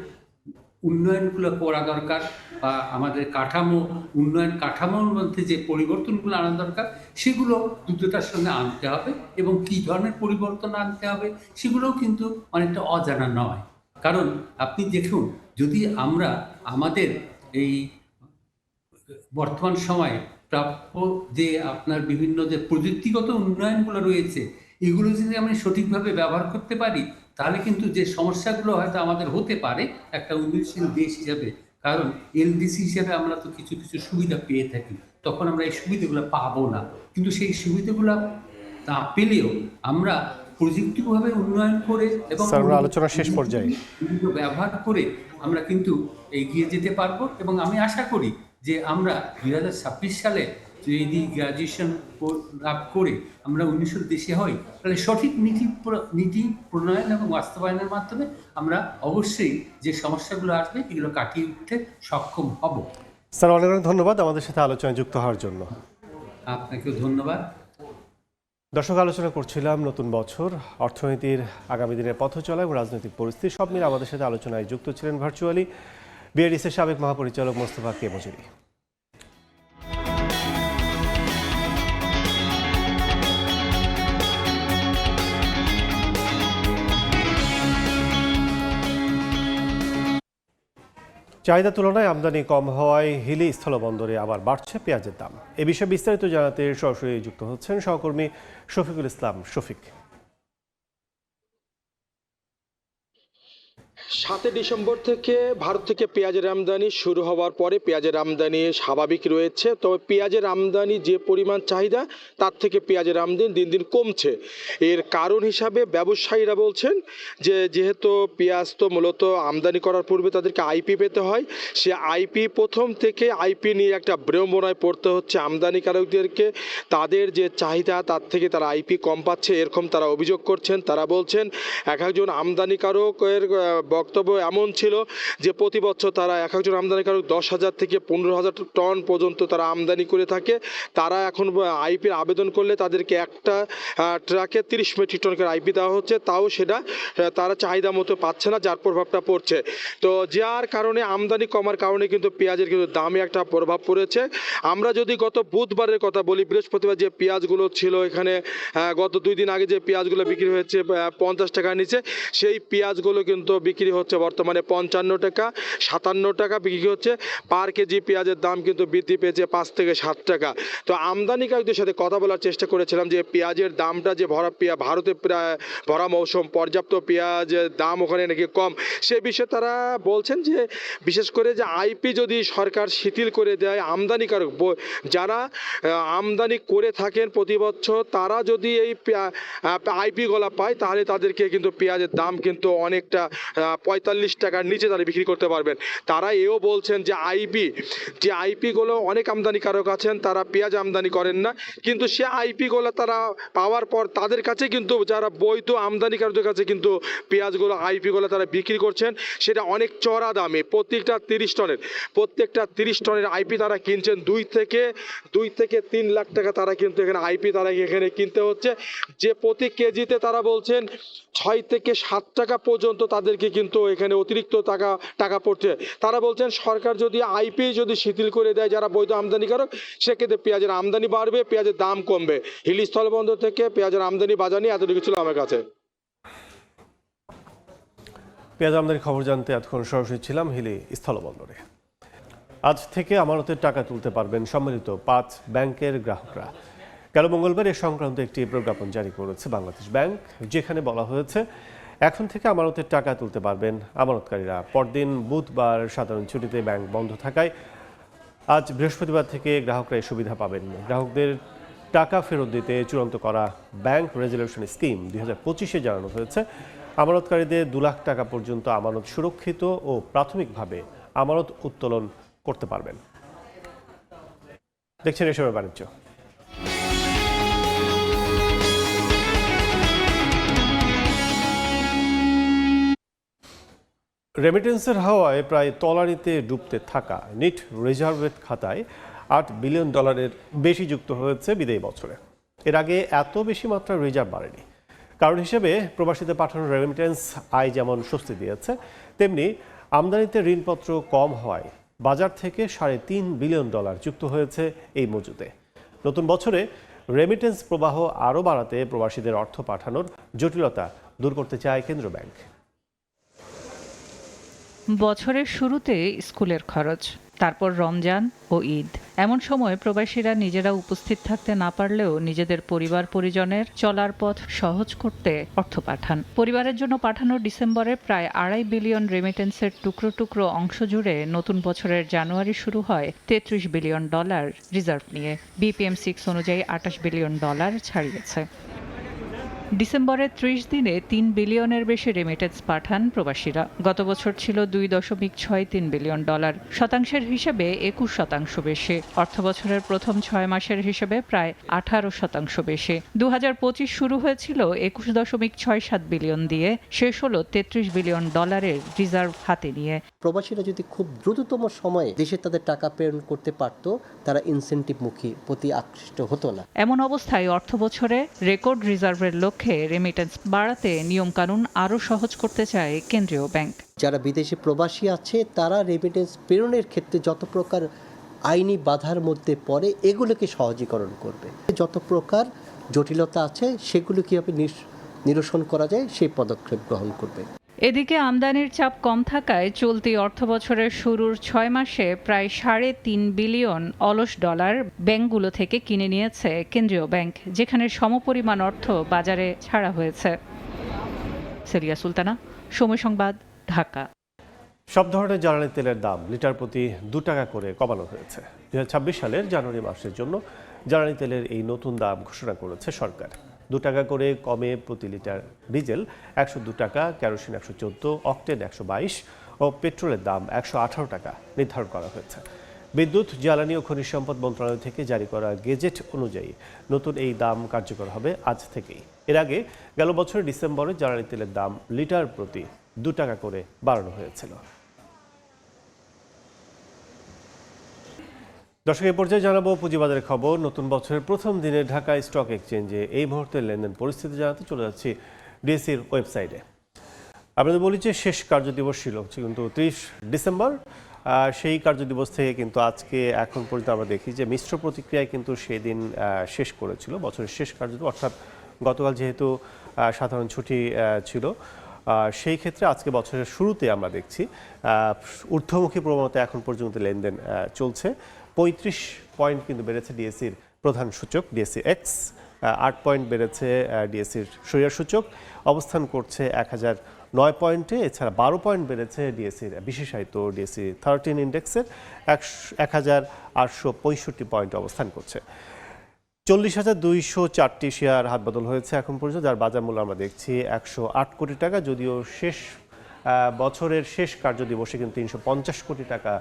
উন্নয়নগুলো করা দরকার বা আমাদের উন্নয়ন কাঠামোর মধ্যে যে পরিবর্তনগুলো আনা দরকার, সেগুলো দ্রুততার সঙ্গে আনতে হবে এবং কী ধরনের পরিবর্তন আনতে হবে সেগুলোও কিন্তু অনেকটা অজানা নয়। কারণ আপনি দেখুন, যদি আমরা আমাদের এই বর্তমান সময়ে প্রাপ্য যে আপনার বিভিন্ন যে প্রযুক্তিগত উন্নয়নগুলো রয়েছে, এগুলো যদি আমরা সঠিকভাবে ব্যবহার করতে পারি, তাহলে কিন্তু যে সমস্যাগুলো হয়তো আমাদের হতে পারে একটা উন্নয়নশীল দেশ হিসাবে, কারণ এলডিসি হিসাবে আমরা তো কিছু কিছু সুবিধা পেয়ে থাকি, তখন আমরা এই সুবিধাগুলো পাবো না। কিন্তু সেই সুবিধাগুলো না পেলেও আমরা প্রযুক্তিভাবে উন্নয়ন করে এবং আলোচনা শেষ পর্যায়ে ব্যবহার করে আমরা কিন্তু এগিয়ে যেতে পারবো এবং আমি আশা করি যে আমরা 2026 সালে যদি গ্রাজুয়েশন লাভ করে আমরা উন্নয়নশীল দেশে হই, তাহলে সঠিক নীতি প্রণয়ন এবং বাস্তবায়নের মাধ্যমে আমরা অবশ্যই যে সমস্যাগুলো আসবে এগুলো কাটিয়ে উঠতে সক্ষম হব। স্যার, অনেক অনেক ধন্যবাদ আমাদের সাথে আলোচনায় যুক্ত হওয়ার জন্য। আপনাকেও ধন্যবাদ। দর্শক, আলোচনা করছিলাম নতুন বছর, অর্থনীতির আগামী দিনের পথ চলা এবং রাজনৈতিক পরিস্থিতি সব মিলে আমাদের সাথে আলোচনায় যুক্ত ছিলেন ভার্চুয়ালি বিআরডিসির সাবেক মহাপরিচালক মোস্তফা কে মজুরি। চাহিদা তুলনায় আমদানি কম হওয়ায় হিলি স্থলবন্দরে আবার বাড়ছে পেঁয়াজের দাম। এ বিষয়ে বিস্তারিত জানাতে সরাসরি যুক্ত হচ্ছেন সহকর্মী শফিকুল ইসলাম শফিক। 7 ডিসেম্বর থেকে ভারত থেকে পেঁয়াজের আমদানি শুরু হওয়ার পরে পেঁয়াজের আমদানি স্বাভাবিক রয়েছে, তবে পেঁয়াজের আমদানি যে পরিমাণ চাহিদা তার থেকে পেঁয়াজের আমদানি দিন দিন কমছে। এর কারণ হিসাবে ব্যবসায়ীরা বলছেন যে যেহেতু পেঁয়াজ তো মূলত আমদানি করার পূর্বে তাদেরকে আইপি পেতে হয়, সে আইপি প্রথম থেকে আইপি নিয়ে একটা বিড়ম্বনায় পড়তে হচ্ছে আমদানিকারকদেরকে। তাদের যে চাহিদা তার থেকে তারা আইপি কম পাচ্ছে এরকম তারা অভিযোগ করছেন। তারা বলছেন এক একজন আমদানিকারকের বক্তব্য এমন ছিল যে প্রতি বছর তারা এক একজন আমদানিকারক 10,000 থেকে 15,000 টন পর্যন্ত তারা আমদানি করে থাকে। তারা এখন আইপির আবেদন করলে তাদেরকে একটা ট্রাকে 30 মেট্রিক টন করে আইপি দেওয়া হচ্ছে, তাও সেটা তারা চাহিদা মতো পাচ্ছে না, যার প্রভাবটা পড়ছে। তো যার কারণে আমদানি কমার কারণে কিন্তু পেঁয়াজের কিন্তু দামে একটা প্রভাব পড়েছে। আমরা যদি গত বুধবারের কথা বলি, বৃহস্পতিবার যে পেঁয়াজগুলো ছিল এখানে গত 2 দিন আগে যে পেঁয়াজগুলো বিক্রি হয়েছে 50 টাকার নিচে, সেই পেঁয়াজগুলো কিন্তু বিক্রি হচ্ছে বর্তমানে 55 টাকা 57 টাকা বিক্রি হচ্ছে। পার কেজি পেঁয়াজের দাম কিন্তু বৃদ্ধি পেয়েছে 5 থেকে 7 টাকা। তো আমদানিকারকদের সাথে কথা বলার চেষ্টা করেছিলাম যে পেঁয়াজের দামটা যে ভারতে প্রায় ভরা মৌসুম, পর্যাপ্ত পেঁয়াজের দাম ওখানে নাকি কম। সে বিষয়ে তারা বলছেন যে বিশেষ করে যে আইপি যদি সরকার শিথিল করে দেয়, আমদানিকারক যারা আমদানি করে থাকেন প্রতি বছর তারা যদি এই আইপি গোলা পায় তাহলে তাদেরকে কিন্তু পেঁয়াজের দাম কিন্তু অনেকটা 45 টাকার নিচে তারা বিক্রি করতে পারবেন। তারা এও বলছেন যে আইপিগুলো অনেক আমদানিকারক আছেন তারা পেঁয়াজ আমদানি করেন না, কিন্তু সে আইপিগুলো তারা পাওয়ার পর তাদের কাছে কিন্তু যারা বৈধ আমদানিকারকদের কাছে কিন্তু পেঁয়াজগুলো আইপিগুলো তারা বিক্রি করছেন, সেটা অনেক চড়া দামে। প্রত্যেকটা 30 টনের আইপি তারা কিনছেন 2 থেকে 3 লাখ টাকা তারা কিন্তু এখানে আইপি তারা এখানে কিনতে হচ্ছে, যে প্রতি কেজিতে তারা বলছেন 6 থেকে 7 টাকা পর্যন্ত তাদেরকে কিন্তু এখানে অতিরিক্ত টাকা পড়ছে। তারা বলছেন সরকার যদি আইপি যদি শিথিল করে দেয় যারা বৈধ আমদানিকারক, সেক্ষেত্রে পেঁয়াজের আমদানি বাড়বে, পেঁয়াজের দাম কমবে। হিলি স্থলবন্দর থেকে পেঁয়াজের আমদানি বাজার নিয়ে এতটুকু ছিল আমার কাছে। পেঁয়াজ আমদানির খবর জানতে এতক্ষণ সরাসরি ছিলাম হিলি স্থলবন্দরে। আজ থেকে আমানতের টাকা তুলতে পারবেন সম্মিলিত 5 ব্যাংকের গ্রাহকরা। গেল মঙ্গলবার এ সংক্রান্ত একটি প্রজ্ঞাপন জারি করেছে বাংলাদেশ ব্যাংক, যেখানে বলা হয়েছে এখন থেকে আমানতের টাকা তুলতে পারবেন আমানতকারীরা। পরদিন বুধবার সাধারণ ছুটিতে ব্যাংক বন্ধ থাকায় আজ বৃহস্পতিবার থেকে গ্রাহকরা এই সুবিধা পাবেন। গ্রাহকদের টাকা ফেরত দিতে চূড়ান্ত করা ব্যাংক রেজলিউশন স্কিম 2025-এ জানানো হয়েছে আমানতকারীদের 2 লাখ টাকা পর্যন্ত আমানত সুরক্ষিত ও প্রাথমিকভাবে আমানত উত্তোলন করতে পারবেন। দেখছেন এসবের বাণিজ্য। রেমিটেন্সের হাওয়ায় প্রায় তলানিতে ডুবতে থাকা নিট রিজার্ভের খাতায় $8 বিলিয়ন বেশি যুক্ত হয়েছে বিদায়ী বছরে। এর আগে এত বেশি মাত্রার রিজার্ভ বাড়েনি। কারণ হিসেবে প্রবাসীদের পাঠানো রেমিটেন্স আয় যেমন স্বস্তি দিয়েছে, তেমনি আমদানিতে ঋণপত্র কম হওয়ায় বাজার থেকে $3.5 বিলিয়ন যুক্ত হয়েছে এই মজুতে। নতুন বছরে রেমিটেন্স প্রবাহ আরও বাড়াতে প্রবাসীদের অর্থ পাঠানোর জটিলতা দূর করতে চায় কেন্দ্রীয় ব্যাংক। বছরের শুরুতে স্কুলের খরচ, তারপর রমজান ও ঈদ, এমন সময় প্রবাসীরা নিজেরা উপস্থিত থাকতে না পারলেও নিজেদের পরিবার পরিজনের চলার পথ সহজ করতে অর্থ পাঠান। পরিবারের জন্য পাঠানো ডিসেম্বরে প্রায় $2.5 বিলিয়ন রেমিটেন্সের টুকরো টুকরো অংশ জুড়ে নতুন বছরের জানুয়ারি শুরু হয় $33 বিলিয়ন রিজার্ভ নিয়ে। BPM-6 অনুযায়ী $28 বিলিয়ন ছাড়িয়েছে। ডিসেম্বরে 30 দিনে $3 বিলিয়নের বেশি রেমিটেন্স পাঠান প্রবাসীরা। গত বছর ছিল $2.63 বিলিয়ন, শতাংশের হিসেবে 21% বেশি। অর্থবছরের প্রথম 6 মাসের হিসেবে প্রায় 18% বেশি। 2025 শুরু হয়েছিল $21.67 বিলিয়ন দিয়ে, শেষ হলো $33 বিলিয়ন রিজার্ভ হাতে নিয়ে। প্রবাসীরা যদি খুব দ্রুততম সময়ে দেশে তাদের টাকা প্রেরণ করতে পারত, তারা ইনসেন্টিভমুখী প্রতি আকৃষ্ট হতো না। এমন অবস্থায় অর্থবছরে রেকর্ড রিজার্ভের লক্ষ্যে রেমিটেন্স বাড়াতে নিয়মকানুন আরও সহজ করতে চায় কেন্দ্রীয় ব্যাংক। যারা বিদেশে প্রবাসী আছে তারা রেমিটেন্স প্রেরণের ক্ষেত্রে যত প্রকার আইনি বাধার মধ্যে পড়ে এগুলোকে সহজীকরণ করবে। যত প্রকার জটিলতা আছে সেগুলো কীভাবে নিরসন করা যায় সেই পদক্ষেপ গ্রহণ করবে। এদিকে আমদানির চাপ কম থাকায় চলতি অর্থবছরের শুরুর 6 মাসে প্রায় $3.5 বিলিয়ন অলস ডলার ব্যাংকগুলো থেকে কিনে নিয়েছে কেন্দ্রীয় ব্যাংক, যেখানে সমপরিমাণ অর্থ বাজারে ছাড়া হয়েছে। সেলিয়া সুলতানা, সময় সংবাদ, ঢাকা। সব ধরনের জ্বালানি তেলের দাম লিটার প্রতি 2 টাকা করে কমানো হয়েছে। 2026 সালের জানুয়ারি মাসের জন্য জ্বালানি তেলের এই নতুন দাম ঘোষণা করেছে সরকার। 2 টাকা করে কমে প্রতি লিটার ডিজেল 102 টাকা, কেরোসিন 114, অকটেন 122 ও পেট্রোলের দাম 118 টাকা নির্ধারণ করা হয়েছে। বিদ্যুৎ, জ্বালানি ও খনিজ সম্পদ মন্ত্রণালয় থেকে জারি করা গেজেট অনুযায়ী নতুন এই দাম কার্যকর হবে আজ থেকেই। এর আগে গেল বছরের ডিসেম্বরে জ্বালানি তেলের দাম লিটার প্রতি 2 টাকা করে বাড়ানো হয়েছিল। দর্শক, এই পর্যায়ে জানাবো পুঁজিবাজারের খবর। নতুন বছরের প্রথম দিনে ঢাকা স্টক এক্সচেঞ্জে এই মুহূর্তের লেনদেন পরিস্থিতি জানাতে চলে যাচ্ছি ডিএসইর ওয়েবসাইটে। আপনাদের বলি যে শেষ কার্যদিবস ছিল কিন্তু 30 ডিসেম্বর। সেই কার্যদিবস থেকে কিন্তু আজকে এখন পর্যন্ত আমরা দেখি যে মিশ্র প্রতিক্রিয়ায় কিন্তু সেই দিন শেষ করেছিল বছরের শেষ কার্যদিবস, অর্থাৎ গতকাল যেহেতু সাধারণ ছুটি ছিল সেই ক্ষেত্রে আজকে বছরের শুরুতে আমরা দেখছি ঊর্ধ্বমুখী প্রবণতা এখন পর্যন্ত লেনদেন চলছে। 35 পয়েন্ট কিন্তু বেড়েছে ডিএসইর প্রধান সূচক ডিএসই এক্স, 8 পয়েন্ট বেড়েছে ডিএসইর শেয়ার সূচক, অবস্থান করছে 1009 পয়েন্টে। এছাড়া 12 পয়েন্ট বেড়েছে ডিএসইর বিশেষায়িত ডিএসই 13 ইন্ডেক্সের 1865 পয়েন্ট অবস্থান করছে। 40,204টি শেয়ার হাতবদল হয়েছে এখন পর্যন্ত, যার বাজার মূল্য আমরা দেখছি 108 কোটি টাকা। যদিও শেষ বছরের শেষ কার্যদিবসে কিন্তু 350 কোটি টাকা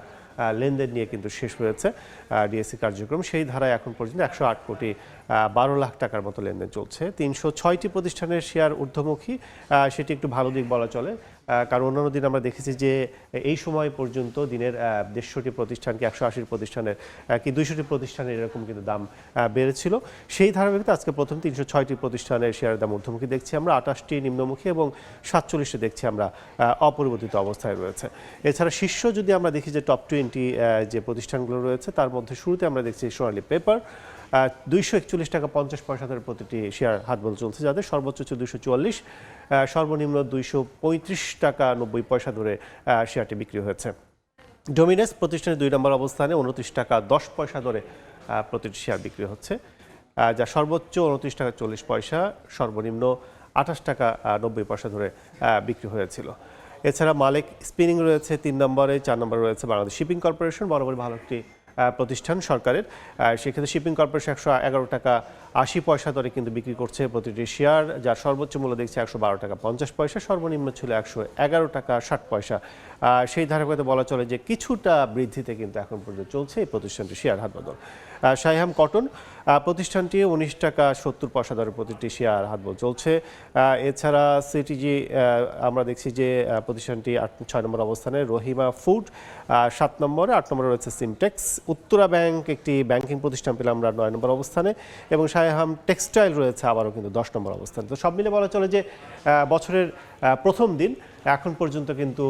লেনদেন নিয়ে কিন্তু শেষ হয়েছে ডিএসসি কার্যক্রম। সেই ধারায় এখন পর্যন্ত 108 কোটি 12 লাখ টাকার মতো লেনদেন চলছে। 306টি প্রতিষ্ঠানের শেয়ার ঊর্ধ্বমুখী, সেটি একটু ভালো দিক বলা চলে, কারণ অন্যান্য দিন আমরা দেখেছি যে এই সময় পর্যন্ত দিনের 150টি প্রতিষ্ঠান কি 180 প্রতিষ্ঠানের কি 200টি প্রতিষ্ঠানের এরকম কিন্তু দাম বেড়েছিল। সেই ধারাবাহিকতা আজকে প্রথম 306টি প্রতিষ্ঠানের শেয়ারের দাম ঊর্ধ্বমুখী দেখছি আমরা, 28টি নিম্নমুখী এবং 47টি দেখছি আমরা অপরিবর্তিত অবস্থায় রয়েছে। এছাড়া শীর্ষ যদি আমরা দেখি যে টপ 20 যে প্রতিষ্ঠানগুলো রয়েছে তার মধ্যে শুরুতে আমরা দেখছি সোনালী পেপার 241 টাকা 50 পয়সা ধরে প্রতিটি শেয়ার হাতবদল চলছে, যাদের সর্বোচ্চ হচ্ছে 244, সর্বনিম্ন 235 টাকা 90 পয়সা ধরে শেয়ারটি বিক্রি হয়েছে। ডোমিনেস প্রতিষ্ঠানের 2 নম্বর অবস্থানে 29 টাকা 10 পয়সা ধরে প্রতিটি শেয়ার বিক্রি হচ্ছে, যা সর্বোচ্চ 29 টাকা 40 পয়সা, সর্বনিম্ন 28 টাকা 90 পয়সা ধরে বিক্রি হয়েছিল। এছাড়া মালিক স্পিনিং রয়েছে 3 নম্বরে, 4 নম্বরে রয়েছে বাংলাদেশ শিপিং কর্পোরেশন, বরাবর ভালো একটি প্রতিষ্ঠান সরকারের। সেক্ষেত্রে শিপিং কর্পোরেশন 111 টাকা 80 পয়সা দরে কিন্তু বিক্রি করছে প্রতিটি শেয়ার, যার সর্বোচ্চ মূল্য দেখছে 112 টাকা 50 পয়সা, সর্বনিম্ন ছিল 111 টাকা 60 পয়সা। সেই ধারাবাহিকতা বলা চলে যে কিছুটা বৃদ্ধিতে কিন্তু এখন পর্যন্ত চলছে এই প্রতিষ্ঠানটির শেয়ার হাতবদল। সাইহাম কটন প্রতিষ্ঠানটি 19 টাকা 70 পয়সা দরে প্রতিটি শেয়ার হাতবদল চলছে। এছাড়া সিটিজি আমরা দেখছি যে প্রতিষ্ঠানটি 6 নম্বর অবস্থানে, রহিমা ফুড 7 নম্বরে, 8 নম্বরে রয়েছে সিমটেক্স, উত্তরা ব্যাংক একটি ব্যাংকিং প্রতিষ্ঠান পেলাম আমরা 9 নম্বর অবস্থানে, এবং সাইহাম টেক্সটাইল রয়েছে আবারও কিন্তু 10 নম্বর অবস্থানে। তো সব মিলে বলা চলে যে বছরের প্রথম দিন এখন পর্যন্ত কিন্তু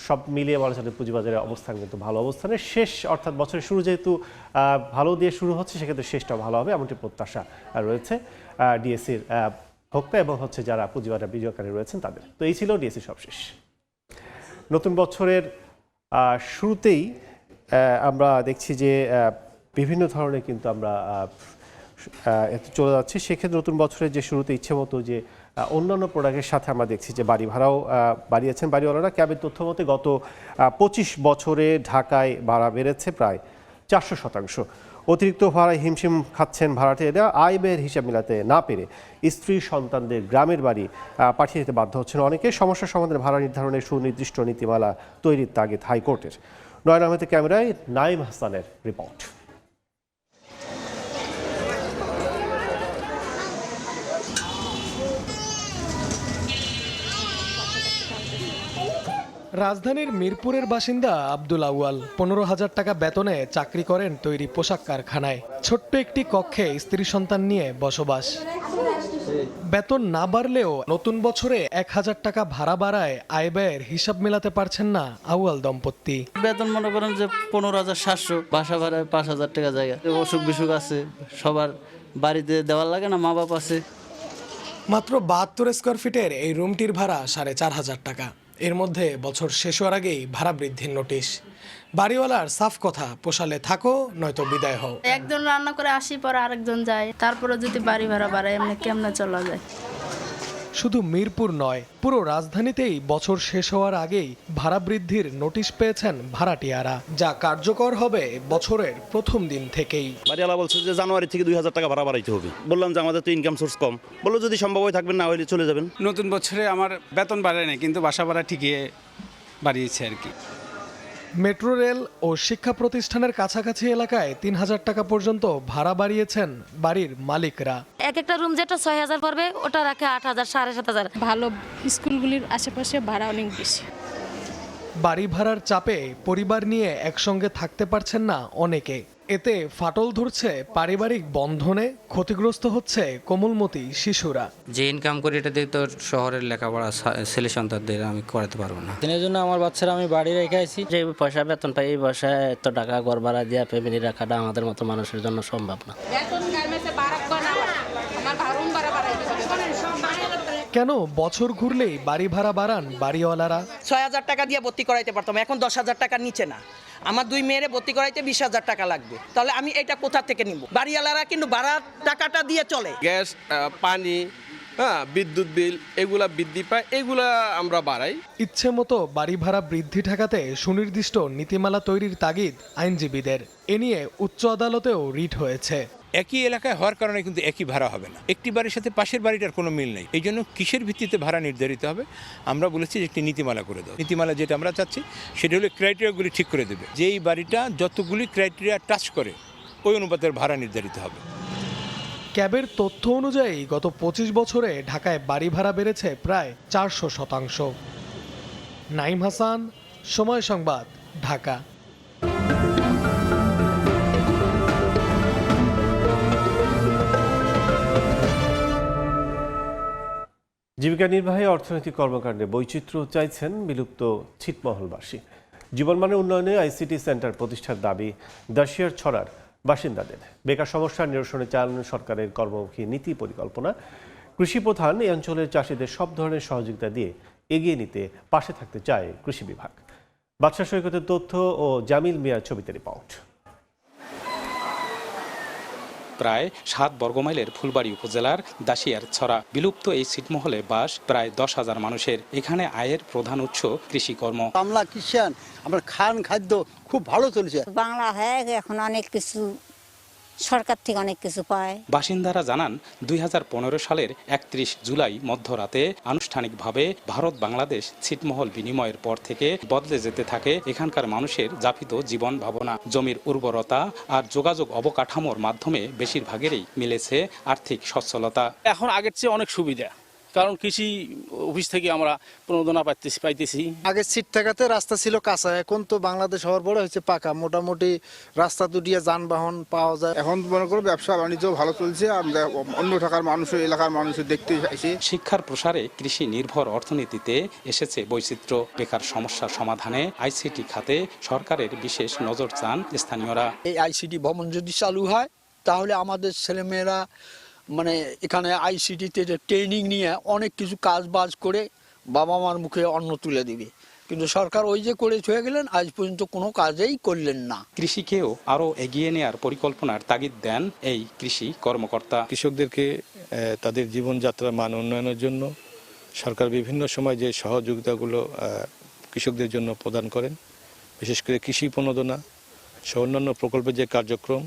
সব মিলিয়ে বলা চলে পুঁজিবাজারের অবস্থান কিন্তু ভালো অবস্থানে। শেষ অর্থাৎ বছরের শুরু যেহেতু ভালো দিয়ে শুরু হচ্ছে, সেক্ষেত্রে শেষটাও ভালো হবে এমনটি প্রত্যাশা রয়েছে ডিএসসির ভোক্তা এবং যারা পুঁজিবাজার বিনিয়োগকারী রয়েছেন তাদের। তো এই ছিল ডিএসসি সবশেষ। নতুন বছরের শুরুতেই আমরা দেখছি যে বিভিন্ন ধরনের কিন্তু আমরা চলে যাচ্ছি। সেক্ষেত্রে নতুন বছরের যে শুরুতে ইচ্ছে মতো যে অন্যান্য প্রোডাক্টের সাথে আমরা দেখছি যে বাড়ি ভাড়াও বাড়িয়েছেন বাড়িওয়ালারা। ক্যাবের তথ্য মতে গত 25 বছরে ঢাকায় ভাড়া বেড়েছে প্রায় 400%। অতিরিক্ত ভাড়ায় হিমশিম খাচ্ছেন ভাড়াটেরা, আয় ব্যয়ের হিসাব মেলাতে না পেরে স্ত্রী সন্তানদের গ্রামের বাড়ি পাঠিয়ে দিতে বাধ্য হচ্ছেন অনেকে। সমস্যা সমাধানে ভাড়া নির্ধারণের সুনির্দিষ্ট নীতিমালা তৈরির তাগিদ হাইকোর্টের। নয়ন আহমেদের ক্যামেরায় নাইম হাসানের রিপোর্ট। রাজধানীর মিরপুরের বাসিন্দা আব্দুল আউয়াল 15,000 টাকা বেতনে চাকরি করেন তৈরি পোশাক কারখানায়। ছোট্ট একটি কক্ষে স্ত্রী সন্তান নিয়ে বসবাস। বেতন না বাড়লেও নতুন বছরে 1,000 টাকা ভাড়া বাড়ায় আয় ব্যয়ের হিসাব মেলাতে পারছেন না আউয়াল দম্পতি। বেতন মনে করেন যে 15,700, বাসা ভাড়ায় 5,000 টাকা জায়গা, অসুখ বিসুখ আছে, সবার বাড়িতে দেওয়ার লাগে না, মা বাপ আছে, মাত্র 72 স্কোয়ার ফিটের এই রুমটির ভাড়া 4,500 টাকা। এর মধ্যে বছর শেষ হওয়ার আগেই ভাড়া বৃদ্ধির নোটিশ। বাড়িওয়ালার সাফ কথা, পোষালে থাকো নয়তো বিদায় হও। একজন রান্না করে আসি, পরে আরেকজন যায়, তারপরে যদি বাড়ি ভাড়া বাড়ায় এমনি কেমনে চলা যায়। শুধু মিরপুর নয়, পুরো রাজধানীতেই বছর শেষ হওয়ার আগেই ভাড়া বৃদ্ধির নোটিশ পেয়েছেন ভাড়াটিয়ারা, যা কার্যকর হবে বছরের প্রথম দিন থেকেই। বাড়িওয়ালা বলছে যে জানুয়ারি থেকে 2,000 টাকা ভাড়া বাড়াইতে হবে। বললাম যে আমাদের তো ইনকাম সোর্স কম, বললো যদি সম্ভব হয় থাকবেন, না হলে চলে যাবেন। নতুন বছরে আমার বেতন বাড়ায় নাই, কিন্তু বাসা ভাড়া ঠিকই বাড়িয়েছে আর কি। মেট্রো রেল ও শিক্ষা প্রতিষ্ঠানের কাছাকাছি এলাকায় 3,000 টাকা পর্যন্ত ভাড়া বাড়িয়েছেন বাড়ির মালিকরা। এক একটা রুম যেটা 6,000 পড়বে, ওটা রাখে 8,000, 7,500। ভালো স্কুলগুলির আশেপাশে ভাড়া অনেক বেশি। বাড়ি ভাড়ার চাপে পরিবার নিয়ে একসঙ্গে থাকতে পারছেন না অনেকে। এতে ফাটল ধরছে পারিবারিক বন্ধনে, ক্ষতিগ্রস্ত হচ্ছে কোমলমতি শিশুরা। যে ইনকাম করি এটা দিয়ে তো শহরের লেখাপড়া ছেলে সন্তানদের আমি করাতে পারবো না। দিনের জন্য আমার বাচ্চারা আমি বাড়ি রেখে আইছি। যে পয়সা বেতন পাই, এই পয়সায় এত টাকা ঘর ভাড়া দিয়ে ফ্যামিলি রাখাটা আমাদের মতো মানুষের জন্য সম্ভব না। কেন বছর ঘুরলেই বাড়ি ভাড়া বাড়ান বাড়িওয়ালারা? 6,000 টাকা দিয়ে ভর্তি করাইতে পারতাম, এখন 10,000 টাকার নিচে না। আমার 2 মেয়েরে ভর্তি করাইতে 20,000 টাকা লাগবে, তাহলে আমি এটা কোথা থেকে নিব? বাড়িওয়ালারা কিন্তু ভাড়ার টাকাটা দিয়ে চলে। গ্যাস, পানি, বিদ্যুৎ বিল এগুলা বৃদ্ধি পায়, এগুলা আমরা বাড়াই। ইচ্ছে মতো বাড়ি ভাড়া বৃদ্ধি ঠেকাতে সুনির্দিষ্ট নীতিমালা তৈরির তাগিদ আইনজীবীদের। এ নিয়ে উচ্চ আদালতেও রিট হয়েছে। একই এলাকায় হওয়ার কারণে কিন্তু একই ভাড়া হবে না। একটি বাড়ির সাথে পাশের বাড়িটার কোনো মিল নেই। এই জন্য কিসের ভিত্তিতে ভাড়া নির্ধারিত হবে আমরা বলেছি যে একটি নীতিমালা করে দেবো। নীতিমালা যেটা আমরা চাচ্ছি সেটা হলো ক্রাইটেরিয়াগুলি ঠিক করে দেবে, যে এই বাড়িটা যতগুলি ক্রাইটেরিয়া টাচ করে ওই অনুপাতের ভাড়া নির্ধারিত হবে। ক্যাবের তথ্য অনুযায়ী গত 25 বছরে ঢাকায় বাড়ি ভাড়া বেড়েছে প্রায় 400%। নাইম হাসান, সময় সংবাদ, ঢাকা। জীবিকা নির্বাহী অর্থনৈতিক কর্মকাণ্ডে বৈচিত্র্য চাইছেন বিলুপ্ত ছিটমহলবাসী। জীবনমানের উন্নয়নে আইসিটি সেন্টার প্রতিষ্ঠার দাবি দাসিয়ার ছড়ার বাসিন্দাদের। বেকার সমস্যা নিরসনে চালানো সরকারের কর্মমুখী নীতি পরিকল্পনা। কৃষি প্রধান এই অঞ্চলের চাষিদের সব ধরনের সহযোগিতা দিয়ে এগিয়ে নিতে পাশে থাকতে চায় কৃষি বিভাগ। বাদশা সৈকতের তথ্য ও জামিল মিয়ার ছবিতে রিপোর্ট। প্রায় 7 বর্গমাইলের ফুলবাড়ী উপজেলার দাসিয়ার ছড়া বিলুপ্ত এই ছিটমহলে বাস প্রায় 10,000 মানুষের। এখানে আয়ের প্রধান উৎস কৃষিকর্ম। বাংলা কিষান আমরা খাদ্য খুব ভালো চলছে। বাংলা হয়ে এখন অনেক কিছু সরকার থেকে অনেক কিছু পায়। বাসিন্দারা জানান 2015 সালের 31 জুলাই মধ্যরাতে আনুষ্ঠানিকভাবে ভারত বাংলাদেশ ছিটমহল বিনিময়ের পর থেকে বদলে যেতে থাকে এখানকার মানুষের যাপিত জীবন ভাবনা। জমির উর্বরতা আর যোগাযোগ অবকাঠামোর মাধ্যমে বেশিরভাগেরই মিলেছে আর্থিক সচ্ছলতা। এখন আগের চেয়ে অনেক সুবিধা, কারণ কৃষি অফিস থেকে আমরা প্রণোদনা পাইতেছি। আগে সিট থাকাতে রাস্তা ছিল কাঁচা, এখন তো বাংলাদেশ হওয়ার পরে হচ্ছে পাকা, মোটামুটি রাস্তা দুটিয়া যানবাহন পাওয়া যায়। এখন মনে করো ব্যবসা বাণিজ্য ভালো চলছে, আমরা অন্য ঢাকার মানুষ, এলাকার মানুষ দেখতে চাইছি। শিক্ষার প্রসারে কৃষি নির্ভর অর্থনীতিতে এসেছে বৈচিত্র্য। বেকার সমস্যার সমাধানে আইসিটি খাতে সরকারের বিশেষ নজর চান স্থানীয়রা। এই আইসিটি ভবন যদি চালু হয় তাহলে আমাদের ছেলেমেয়েরা এখানে আইসিটিতে ট্রেনিং নিয়ে অনেক কিছু কাজ বাজ করে বাবা মার মুখে অন্ন তুলে দিবে, কিন্তু সরকার ওই যে করে ছুঁয়ে গেলেন, আজ পর্যন্ত কোনো কাজেই করলেন না। কৃষিকেও আরো এগিয়ে নেওয়ার পরিকল্পনার তাগিদ দেন এই কৃষি কর্মকর্তা। কৃষকদেরকে তাদের জীবনযাত্রার মান উন্নয়নের জন্য সরকার বিভিন্ন সময় যে সহযোগিতাগুলো কৃষকদের জন্য প্রদান করেন, বিশেষ করে কৃষি প্রণোদনা সহ অন্যান্য প্রকল্পের যে কার্যক্রম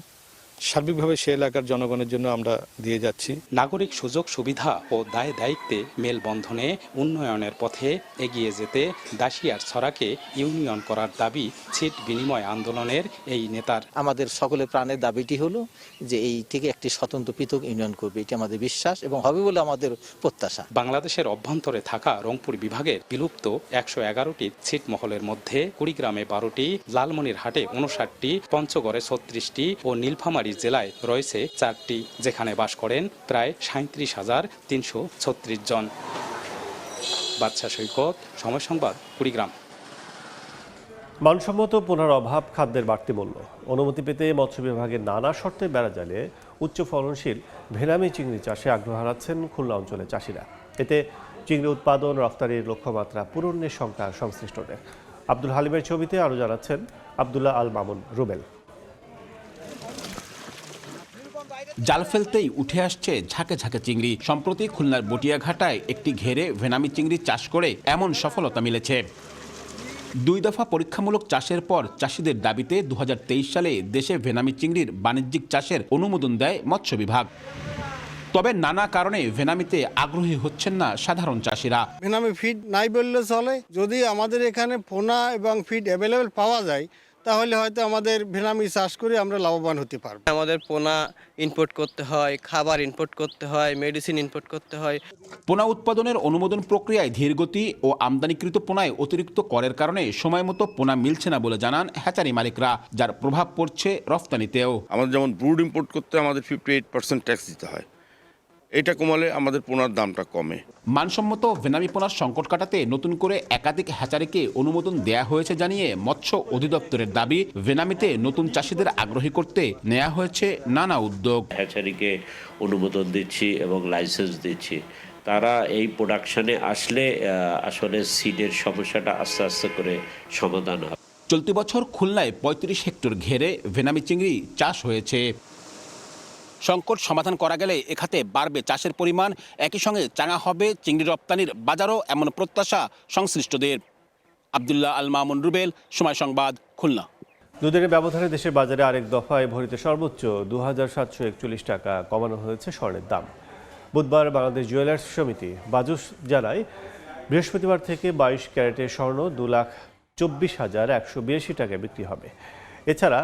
সার্বিকভাবে সে এলাকার জনগণের জন্য আমরা দিয়ে যাচ্ছি। নাগরিক সুযোগ সুবিধা ও দায় দায়িত্বে মেলবন্ধনে উন্নয়নের পথে এগিয়ে যেতে দাসিয়ার ছড়াকে ইউনিয়ন করার দাবি ছিট বিনিময় আন্দোলনের এই নেতার। আমাদের সকলের প্রাণের দাবিটি হলো যে এই থেকে একটি স্বতন্ত্র পৃথক ইউনিয়ন করবে, এটি আমাদের বিশ্বাস এবং হবে বলে আমাদের প্রত্যাশা। বাংলাদেশের অভ্যন্তরে থাকা রংপুর বিভাগের বিলুপ্ত 111টি ছিটমহলের মধ্যে কুড়িগ্রামে 12টি, লালমনিরহাটে 59টি, পঞ্চগড়ে 36টি ও নীলফামারী জেলায় রয়েছে 4টি, যেখানে বাস করেন প্রায় 37,336 জন। বাদশা সৈকত, সময় সংবাদ, কুড়িগ্রাম। মানসম্মত পোনার অভাব, খাদ্যের বাড়তি মূল্য, অনুমতি পেতে মৎস্য বিভাগের নানা শর্তে বেড়া জ্বালিয়ে উচ্চ ফলনশীল ভেনামি চিংড়ি চাষে আগ্রহ হারাচ্ছেন খুলনা অঞ্চলের চাষিরা। এতে চিংড়ি উৎপাদন, রফতানির লক্ষ্যমাত্রা পূরণের সংখ্যা সংশ্লিষ্টদের। আব্দুল হালিমের ছবিতে আরও জানাচ্ছেন আব্দুল্লাহ আল মামুন রুবেল। জাল ফেলতেই উঠে আসছে ঝাঁকে ঝাঁকে চিংড়ি। সম্প্রতি খুলনার বটিয়াঘাটায় একটি ঘেরে ভেনামি চিংড়ি চাষ করে এমন সফলতা মিলেছে। 2 দফা পরীক্ষামূলক চাষের পর চাষিদের দাবিতে 2023 সালে দেশে ভেনামি চিংড়ির বাণিজ্যিক চাষের অনুমোদন দেয় মৎস্য বিভাগ। তবে নানা কারণে ভেনামিতে আগ্রহী হচ্ছেন না সাধারণ চাষিরা। ভেনামি ফিড নাই বললে চলে, যদি আমাদের এখানে পোনা এবং ফিড অ্যাভেলেবেল পাওয়া যায় তাহলে হয়তো আমাদের ভেনামি চাষ করে আমরা লাভবান হতে পারবো। আমাদের পোনা ইনপুট করতে হয়, খাবার ইনপুট করতে হয়, মেডিসিন ইনপুট করতে হয়। পোনা উৎপাদনের অনুমোদন প্রক্রিয়ায় ধীরগতি ও আমদানিকৃত পোনায় অতিরিক্ত করের কারণে সময়মতো পোনা মিলছে না বলে জানান হ্যাচারি মালিকরা, যার প্রভাব পড়ছে রফতানিতেও। আমাদের যেমন ব্রুড ইম্পোর্ট করতে আমাদের 58% ট্যাক্স দিতে হয়, এটা কমালে আমাদের পোনার দামটা কমে। মানসম্মত ভেনামি পোনার সংকট কাটাতে নতুন করে একাধিক হ্যাচারিকে অনুমোদন দেয়া হয়েছে জানিয়ে মৎস্য অধিদপ্তরের দাবি, ভেনামিতে নতুন চাষিদের আগ্রহী করতে নেওয়া হয়েছে নানা উদ্যোগ। হ্যাচারিকে অনুমোদন দিচ্ছি এবং লাইসেন্স দিচ্ছি, তারা এই প্রোডাকশনে আসলে আসলে সিডের সমস্যাটা আস্তে আস্তে করে সমাধান হবে। চলতি বছর খুলনায় 35 হেক্টর ঘেরে ভেনামি চিংড়ি চাষ হয়েছে। সংকট সমাধান করা গেলে এখাতে বাড়বে চাষের পরিমাণ, একই সঙ্গে চাঙা হবে চিংড়ি রপ্তানির বাজারও, এমন প্রত্যাশা সংশ্লিষ্টদের। আব্দুল্লাহ আল মামুন রুবেল, সময় সংবাদ, খুলনা। দুদিনের ব্যবধানে দেশের বাজারে আরেক দফায় ভরিতে সর্বোচ্চ 2741 টাকা কমানো হয়েছে স্বর্ণের দাম। বুধবার বাংলাদেশ জুয়েলার্স সমিতি বাজুস জানায়, বৃহস্পতিবার থেকে 22 ক্যারেটের স্বর্ণ 2,24,182 টাকায় বিক্রি হবে। এছাড়া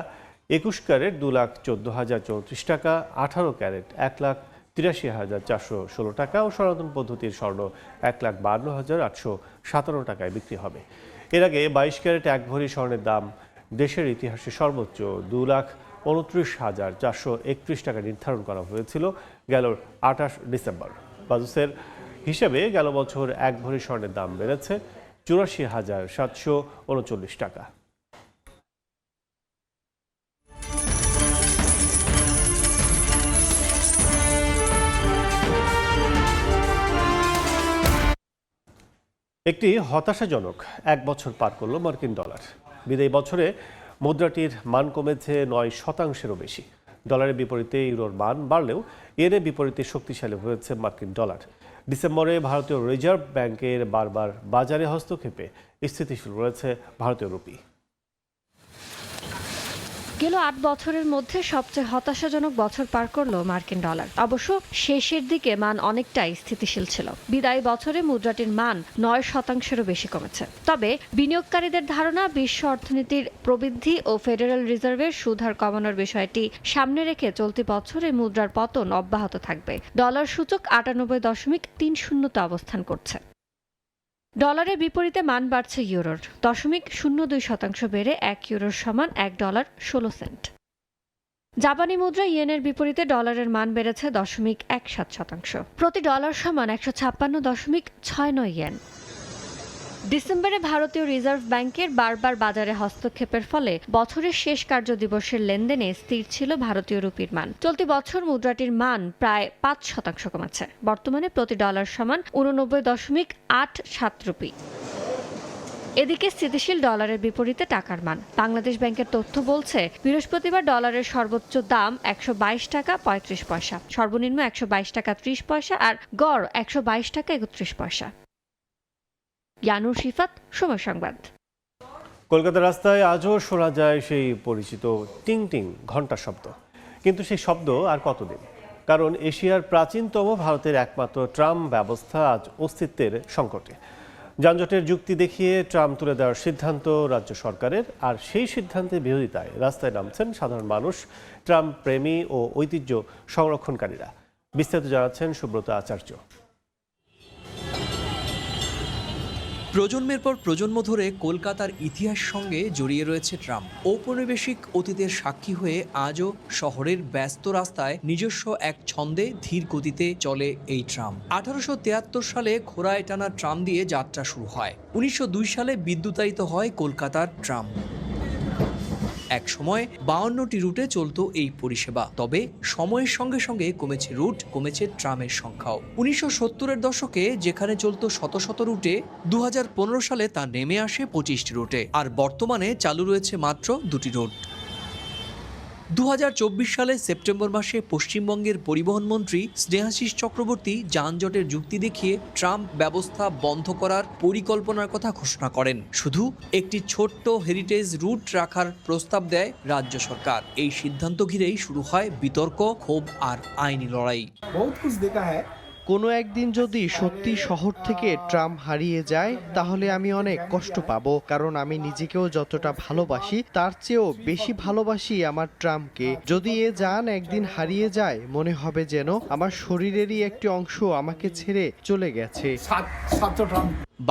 21 ক্যারেট 2,14,034 টাকা, 18 ক্যারেট 1,83,416 টাকা ও সনাতন পদ্ধতির স্বর্ণ 1,52,857 টাকায় বিক্রি হবে। এর আগে 22 ক্যারেট 1 ভরি স্বর্ণের দাম দেশের ইতিহাসে সর্বোচ্চ 2,29,431 টাকা নির্ধারণ করা হয়েছিল গেল 28 ডিসেম্বর। বাজুসের হিসেবে গেল বছর 1 ভরি স্বর্ণের দাম বেড়েছে 84,739 টাকা। একটি হতাশাজনক 1 বছর পার করল মার্কিন ডলার। বিদায়ী বছরে মুদ্রাটির মান কমেছে 9%-এরও বেশি। ডলারের বিপরীতে ইউরোর মান বাড়লেও ইয়েনের বিপরীতে শক্তিশালী হয়েছে মার্কিন ডলার। ডিসেম্বরে ভারতীয় রিজার্ভ ব্যাংকের বারবার বাজারে হস্তক্ষেপে স্থিতিশীল রয়েছে ভারতীয় রুপি। গেল 8 বছরের মধ্যে সবচেয়ে হতাশাজনক বছর পার করলো মার্কিন ডলার। অবশ্য শেষের দিকে মান অনেকটাই স্থিতিশীল ছিল। বিদায়ী বছরে মুদ্রাটির মান 9%-এরও বেশি কমেছে। তবে বিনিয়োগকারীদের ধারণা, বিশ্ব অর্থনীতির প্রবৃদ্ধি ও ফেডারেল রিজার্ভের সুদ হার কমানোর বিষয়টি সামনে রেখে চলতি বছরে মুদ্রার পতন অব্যাহত থাকবে। ডলার সূচক 98.30-তে অবস্থান করছে। ডলারের বিপরীতে মান বাড়ছে ইউরোর, 0.02% বেড়ে 1 ইউরোর সমান $1.16। জাপানি মুদ্রা ইয়েনের বিপরীতে ডলারের মান বেড়েছে 0.17%, প্রতি ডলার সমান 156.69 ইয়েন। ডিসেম্বরে ভারতীয় রিজার্ভ ব্যাংকের বারবার বাজারে হস্তক্ষেপের ফলে বছরের শেষ কার্যদিবসের লেনদেনে স্থির ছিল ভারতীয় রুপির মান। চলতি বছর মুদ্রাটির মান প্রায় 5% কমেছে। বর্তমানে প্রতি ডলার সমান 89.87 রুপি। এদিকে স্থিতিশীল ডলারের বিপরীতে টাকার মান। বাংলাদেশ ব্যাংকের তথ্য বলছে, বৃহস্পতিবার ডলারের সর্বোচ্চ দাম 122 টাকা 35 পয়সা, সর্বনিম্ন 122 টাকা 30 পয়সা আর গড় 122 টাকা 31 পয়সা। ইয়ানুর শিফাত, সময় সংবাদ। কলকাতার রাস্তায় আজও শোনা যায় সেই পরিচিত টিং টিং ঘণ্টার শব্দ, কিন্তু সেই শব্দ আর কতদিন? কারণ এশিয়ার প্রাচীনতম ভারতের একমাত্র ট্রাম ব্যবস্থা আজ অস্তিত্বের সংকটে। যানজটের যুক্তি দেখিয়ে ট্রাম তুলে দেওয়ার সিদ্ধান্ত রাজ্য সরকারের, আর সেই সিদ্ধান্তের বিরোধিতায় রাস্তায় নামছেন সাধারণ মানুষ, ট্রাম প্রেমী ও ঐতিহ্য সংরক্ষণকারীরা। বিস্তারিত জানাচ্ছেন সুব্রত আচার্য। প্রজন্মের পর প্রজন্ম ধরে কলকাতার ইতিহাস সঙ্গে জড়িয়ে রয়েছে ট্রাম। ঔপনিবেশিক অতীতের সাক্ষী হয়ে আজও শহরের ব্যস্ত রাস্তায় নিজস্ব এক ছন্দে ধীর গতিতে চলে এই ট্রাম। 1873 সালে ঘোড়ায় টানা ট্রাম দিয়ে যাত্রা শুরু হয়। 1902 সালে বিদ্যুতায়িত হয় কলকাতার ট্রাম। এক সময় 52টি রুটে চলত এই পরিষেবা, তবে সময়ের সঙ্গে সঙ্গে কমেছে রুট, কমেছে ট্রামের সংখ্যাও। 1970-এর দশকে যেখানে চলত শত শত রুটে, 2015 সালে তা নেমে আসে 25টি রুটে, আর বর্তমানে চালু রয়েছে মাত্র 2টি রুট। 2024 সালে সেপ্টেম্বর মাসে পশ্চিমবঙ্গের পরিবহন মন্ত্রী স্নেহাশিস চক্রবর্তী যানজটের যুক্তি দেখিয়ে ট্রাম ব্যবস্থা বন্ধ করার পরিকল্পনার কথা ঘোষণা করেন। শুধু একটি ছোট্ট হেরিটেজ রুট রাখার প্রস্তাব দেয় রাজ্য সরকার। এই সিদ্ধান্ত ঘিরেই শুরু হয় বিতর্ক, ক্ষোভ আর আইনি লড়াই। কোনো একদিন যদি সত্যি শহর থেকে ট্রাম হারিয়ে যায় তাহলে আমি অনেক কষ্ট পাবো, কারণ আমি নিজেকেও যতটা ভালোবাসি তার চেয়েও বেশি ভালোবাসি আমার ট্রামকে। যদি এ যান একদিন হারিয়ে যায়, মনে হবে যেন আমার শরীরেরই একটি অংশ আমাকে ছেড়ে চলে গেছে।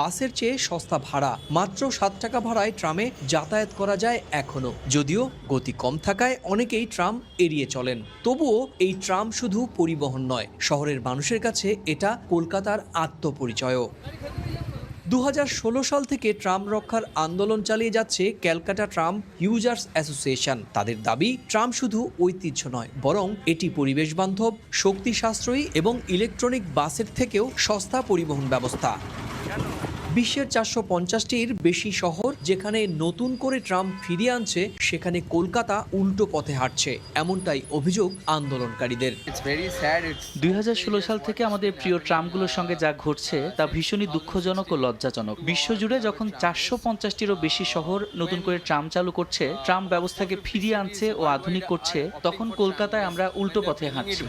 বাসের চেয়ে সস্তা ভাড়া, মাত্র 7 টাকা ভাড়ায় ট্রামে যাতায়াত করা যায় এখনো। যদিও গতি কম থাকায় অনেকেই ট্রাম এড়িয়ে চলেন। তবুও এই ট্রাম শুধু পরিবহন নয়, শহরের মানুষের কাছে এটা কলকাতার আত্মপরিচয়ও। 2016 সাল থেকে ট্রাম রক্ষার আন্দোলন চালিয়ে যাচ্ছে ক্যালকাটা ট্রাম ইউজার্স অ্যাসোসিয়েশন। তাদের দাবি, ট্রাম শুধু ঐতিহ্য নয়, বরং এটি পরিবেশ বান্ধব, শক্তি সাশ্রয়ী এবং ইলেকট্রনিক বাসের থেকেও সস্তা পরিবহন ব্যবস্থা। বিশ্বের 450টির বেশি শহর যেখানে নতুন করে ট্রাম ফিরিয়ে আনছে, সেখানে কলকাতা উল্টো পথে হাঁটছে, এমনটাই অভিযোগ আন্দোলনকারীদের। 2016 সাল থেকে আমাদের প্রিয় ট্রামগুলোর সঙ্গে যা ঘটছে তা ভীষণই দুঃখজনক ও লজ্জাজনক। বিশ্বজুড়ে যখন 450টিরও বেশি শহর নতুন করে ট্রাম চালু করছে, ট্রাম ব্যবস্থাকে ফিরিয়ে আনছে ও আধুনিক করছে, তখন কলকাতায় আমরা উল্টো পথে হাঁটছি।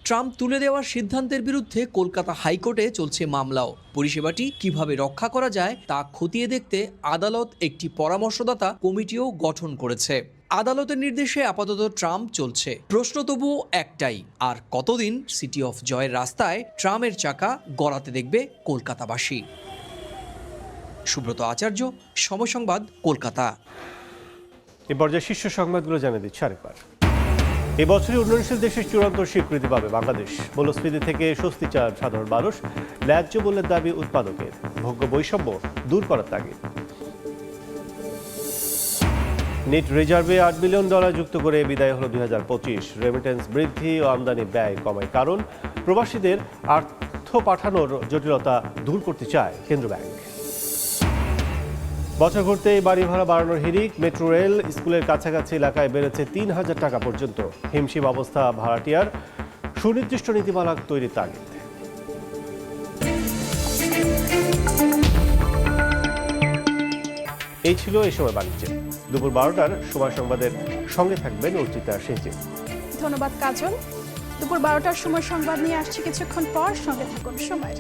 ট্রাম তুলে দেওয়ার সিদ্ধান্তের বিরুদ্ধে কলকাতা হাইকোর্টে চলছে মামলাও। পরিষেবাটি কিভাবে রক্ষা করা যায় তা খতিয়ে দেখতে আদালত একটি পরামর্শদাতা কমিটিও গঠন করেছে। আদালতের নির্দেশে আপাতত ট্রাম চলছে। প্রশ্ন তবুও একটাই, আর কতদিন সিটি অফ জয়ের রাস্তায় ট্রামের চাকা গড়াতে দেখবে কলকাতাবাসী? সুব্রত আচার্য, সময় সংবাদ, কলকাতা। এই পর্যায়ে শীর্ষ সংবাদগুলো জানিয়ে দিচ্ছে আরেকবার। এই বছরই উন্নয়নশীল দেশের চূড়ান্ত স্বীকৃতি পাবে বাংলাদেশ। মূল্যস্ফীতি থেকে স্বস্তি চান সাধারণ মানুষ, ন্যায্য মূল্যের দাবি উৎপাদকের, ভোগ্য বৈষম্য দূর করার তাগিদ। নেট রিজার্ভে $8 বিলিয়ন যুক্ত করে বিদায় হলো 2025। রেমিটেন্স বৃদ্ধি ও আমদানি ব্যয় কমায়, কারণ প্রবাসীদের অর্থ পাঠানোর জটিলতা দূর করতে চায় কেন্দ্র ব্যাংক। বছর ঘুরতেই বাড়ি ভাড়া বাড়ানোর হিড়িক। মেট্রো রেল, স্কুলের কাছাকাছি এলাকায় বেড়েছে 3000 টাকা পর্যন্ত। হিমশিম অবস্থা ভাড়াটিয়ার, সুনির্দিষ্ট নীতিমালা তৈরির তাগিদ। এই ছিল এই সময় বাণিজ্যে। দুপুর 12টার সময় সংবাদের সঙ্গে থাকবেন অর্চিতা সেজে। ধন্যবাদ কাজল। দুপুর 12টার সময় সংবাদ নিয়ে আসছি কিছুক্ষণ পর, সঙ্গে থাকুন সময়।